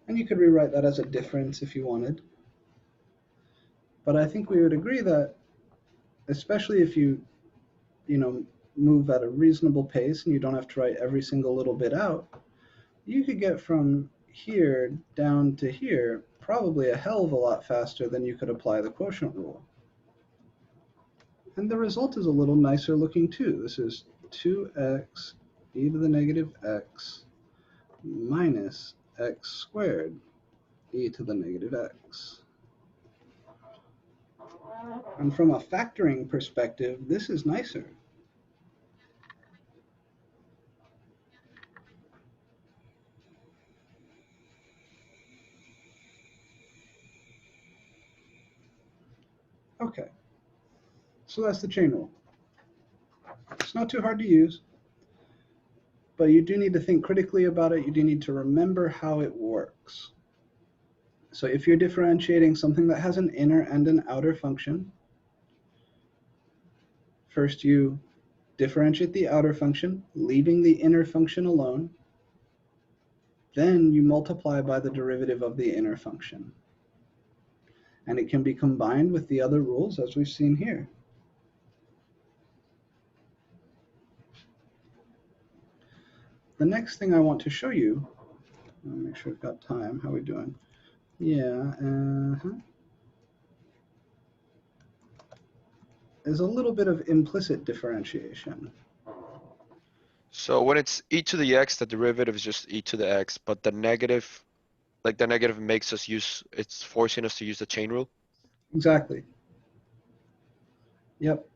And you could rewrite that as a difference if you wanted. But I think we would agree that, especially if you move at a reasonable pace and you don't have to write every single little bit out, you could get from here down to here probably a hell of a lot faster than you could apply the quotient rule. And the result is a little nicer looking too. This is 2x e to the negative x minus x squared e to the negative x. And from a factoring perspective, this is nicer. Okay, so that's the chain rule. It's not too hard to use, but you do need to think critically about it. You do need to remember how it works. So if you're differentiating something that has an inner and an outer function, first you differentiate the outer function, leaving the inner function alone. Then you multiply by the derivative of the inner function. And it can be combined with the other rules as we've seen here. The next thing I want to show you, I'll make sure I've got time. How are we doing? Yeah, is a little bit of implicit differentiation. So when it's e to the x, the derivative is just e to the x, but the negative, like the negative makes us use, it's forcing us to use the chain rule. Exactly. Yep.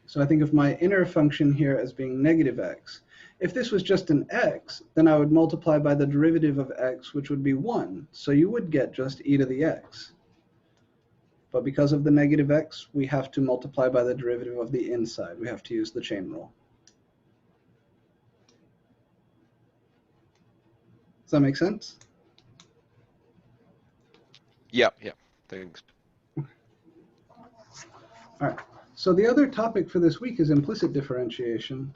So I think of my inner function here as being negative x. If this was just an x, then I would multiply by the derivative of x, which would be 1. So you would get just e to the x. But because of the negative x, we have to multiply by the derivative of the inside. We have to use the chain rule. Does that make sense? Yeah, thanks. All right. So the other topic for this week is implicit differentiation.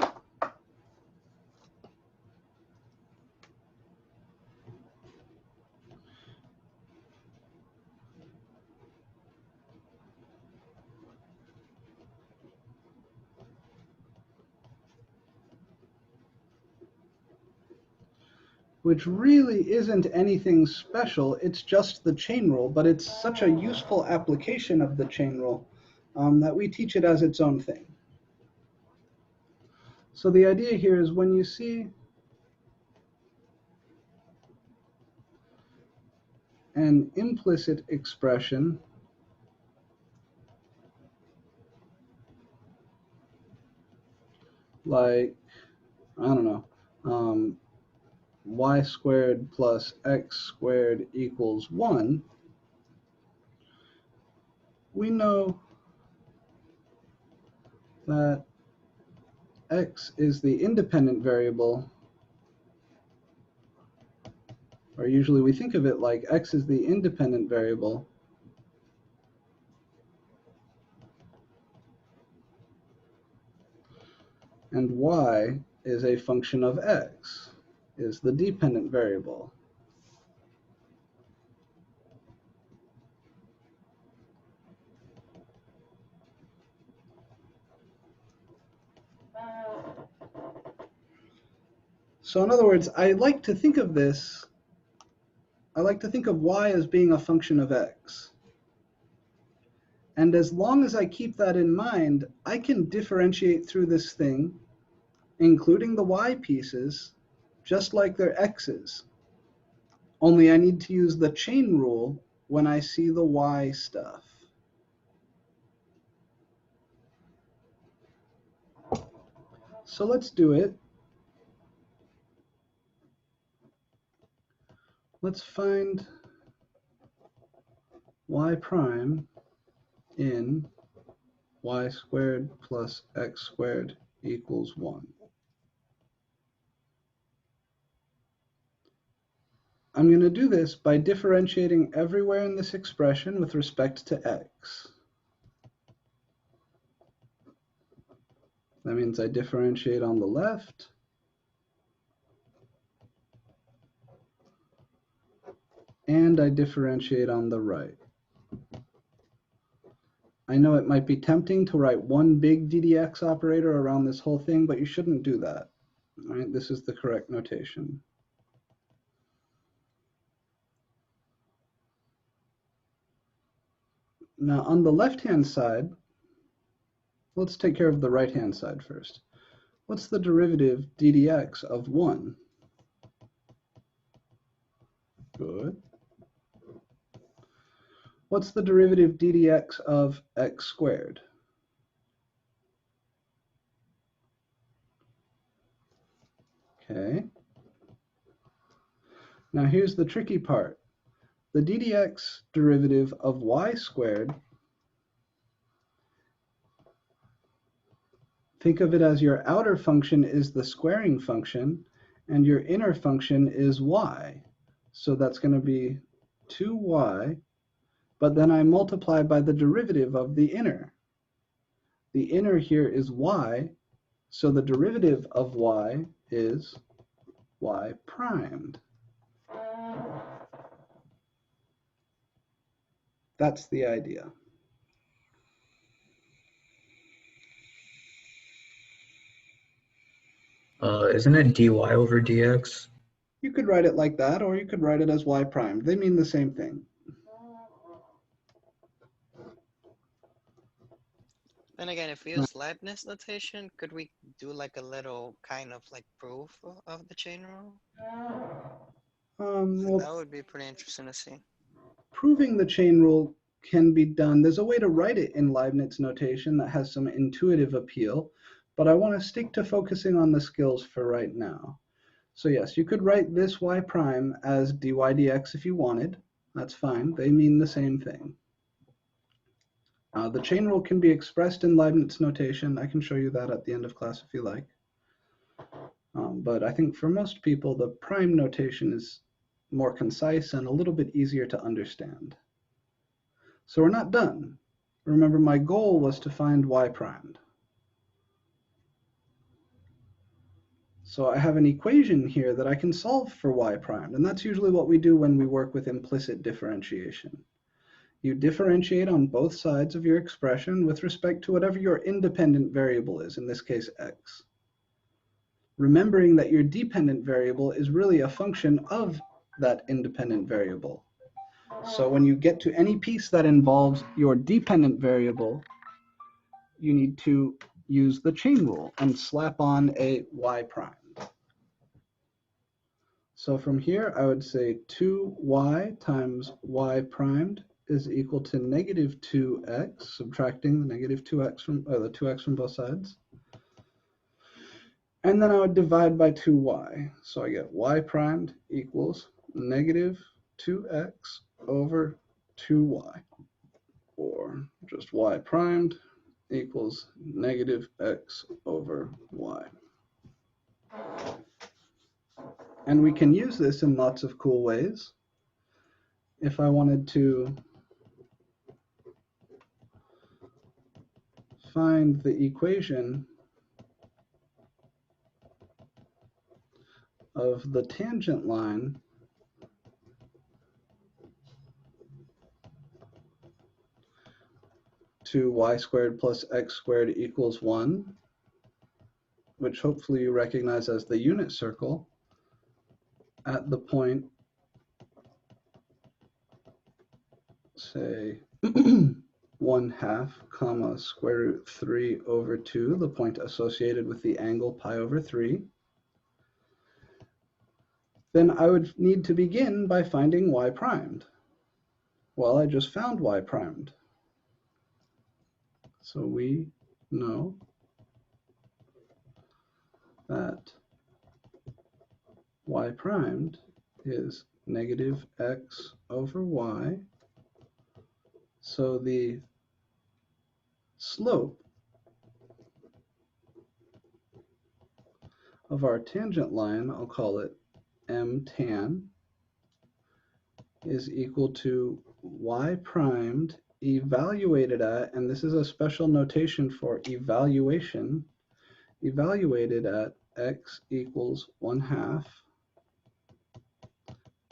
Which really isn't anything special. It's just the chain rule, but it's such a useful application of the chain rule that we teach it as its own thing. So the idea here is when you see an implicit expression like, I don't know, y squared plus x squared equals 1, we know that x is the independent variable, or usually we think of it like x is the independent variable and y is a function of x, is the dependent variable. So in other words, I like to think of y as being a function of x. And as long as I keep that in mind, I can differentiate through this thing, including the y pieces, just like they're x's. Only I need to use the chain rule when I see the y stuff. So let's do it. Let's find y prime in y squared plus x squared equals 1. I'm going to do this by differentiating everywhere in this expression with respect to x. That means I differentiate on the left, and I differentiate on the right. I know it might be tempting to write one big ddx operator around this whole thing, but you shouldn't do that. All right, this is the correct notation. Now on the left-hand side, let's take care of the right-hand side first. What's the derivative ddx of 1? Good. What's the derivative ddx of x squared? Okay. Now here's the tricky part. The ddx derivative of y squared, think of it as your outer function is the squaring function, and your inner function is y. So that's going to be 2y, but then I multiply by the derivative of the inner. The inner here is y, so the derivative of y is y primed. That's the idea. Isn't it dy over dx? You could write it like that, or you could write it as y primed. They mean the same thing. Then again, if we use Leibniz notation, could we do like a little kind of like proof of the chain rule? Well, That would be pretty interesting to see. proving the chain rule can be done. There's a way to write it in Leibniz notation that has some intuitive appeal, but I want to stick to focusing on the skills for right now. So yes, you could write this y prime as dy dx if you wanted. That's fine. They mean the same thing. The chain rule can be expressed in Leibniz notation. I can show you that at the end of class if you like. But I think for most people, the prime notation is more concise and a little bit easier to understand. So we're not done. Remember, my goal was to find y primed. So I have an equation here that I can solve for y primed, and that's usually what we do when we work with implicit differentiation. You differentiate on both sides of your expression with respect to whatever your independent variable is, in this case x. Remembering that your dependent variable is really a function of that independent variable. So when you get to any piece that involves your dependent variable, you need to use the chain rule and slap on a y primed. So from here, I would say 2y times y primed is equal to negative 2x, subtracting the negative 2x from, the 2x from both sides. And then I would divide by 2y. So I get y primed equals negative 2x over 2y, or just y primed equals negative x over y. And we can use this in lots of cool ways. If I wanted to find the equation of the tangent line to y squared plus x squared equals 1, which hopefully you recognize as the unit circle at the point, say, 1/2 comma square root 3 over 2, the point associated with the angle pi over 3, then I would need to begin by finding y primed. Well, I just found y primed. So we know that y primed is negative x over y. So the slope of our tangent line, I'll call it m tan, is equal to y primed evaluated at, and this is a special notation for evaluation, evaluated at x equals 1/2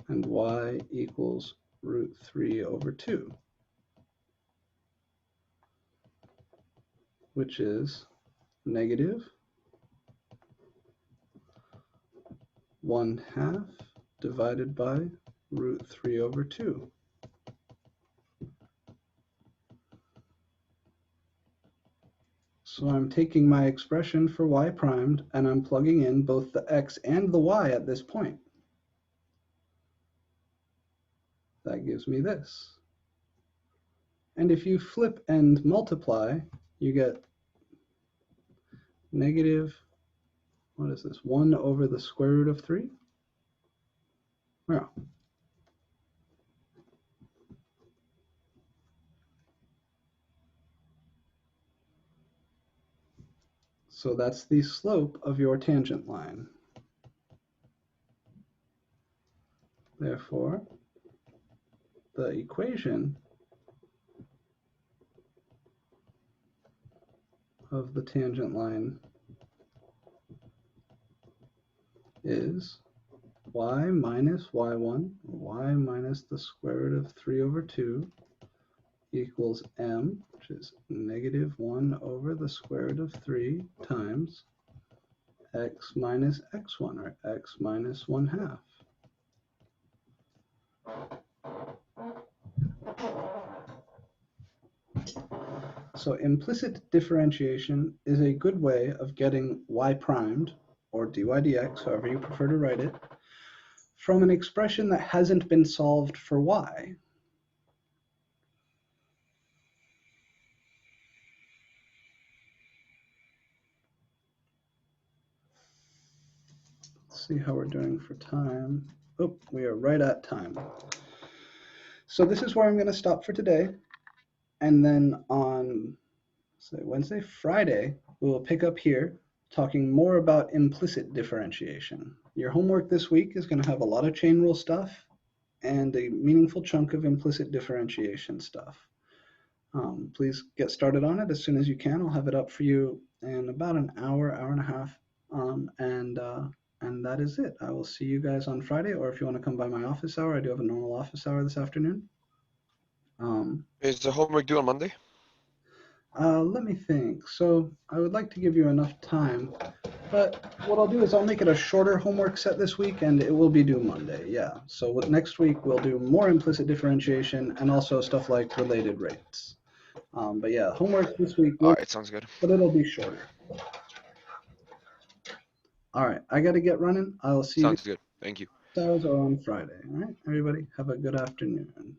and y equals root 3 over 2, which is negative 1/2 divided by root 3 over 2. So I'm taking my expression for y primed and I'm plugging in both the x and the y at this point. That gives me this. And if you flip and multiply, you get negative, what is this, 1 over the square root of 3? Yeah. So that's the slope of your tangent line. Therefore, the equation of the tangent line is y minus y1, y minus the square root of 3 over 2 equals m, which is negative 1 over the square root of 3 times x minus x1, or x minus 1/2. So implicit differentiation is a good way of getting y primed, or dy dx, however you prefer to write it, from an expression that hasn't been solved for y. Let's see how we're doing for time. Oh, we are right at time. So this is where I'm going to stop for today. And then on, say, Wednesday, Friday, we will pick up here talking more about implicit differentiation. Your homework this week is going to have a lot of chain rule stuff and a meaningful chunk of implicit differentiation stuff. Please get started on it as soon as you can. I'll have it up for you in about an hour, hour and a half, and that is it. I will see you guys on Friday, or if you want to come by my office hour, I do have a normal office hour this afternoon. Is the homework due on Monday? Let me think. So I would like to give you enough time, but what I'll do is I'll make it a shorter homework set this week, and it will be due Monday, yeah. So next week we'll do more implicit differentiation and also stuff like related rates. But yeah, homework this week, All right, sounds good. but it'll be shorter. All right, I got to get running. I'll see Sounds good. Thank you. you guys on Friday. All right, everybody, have a good afternoon.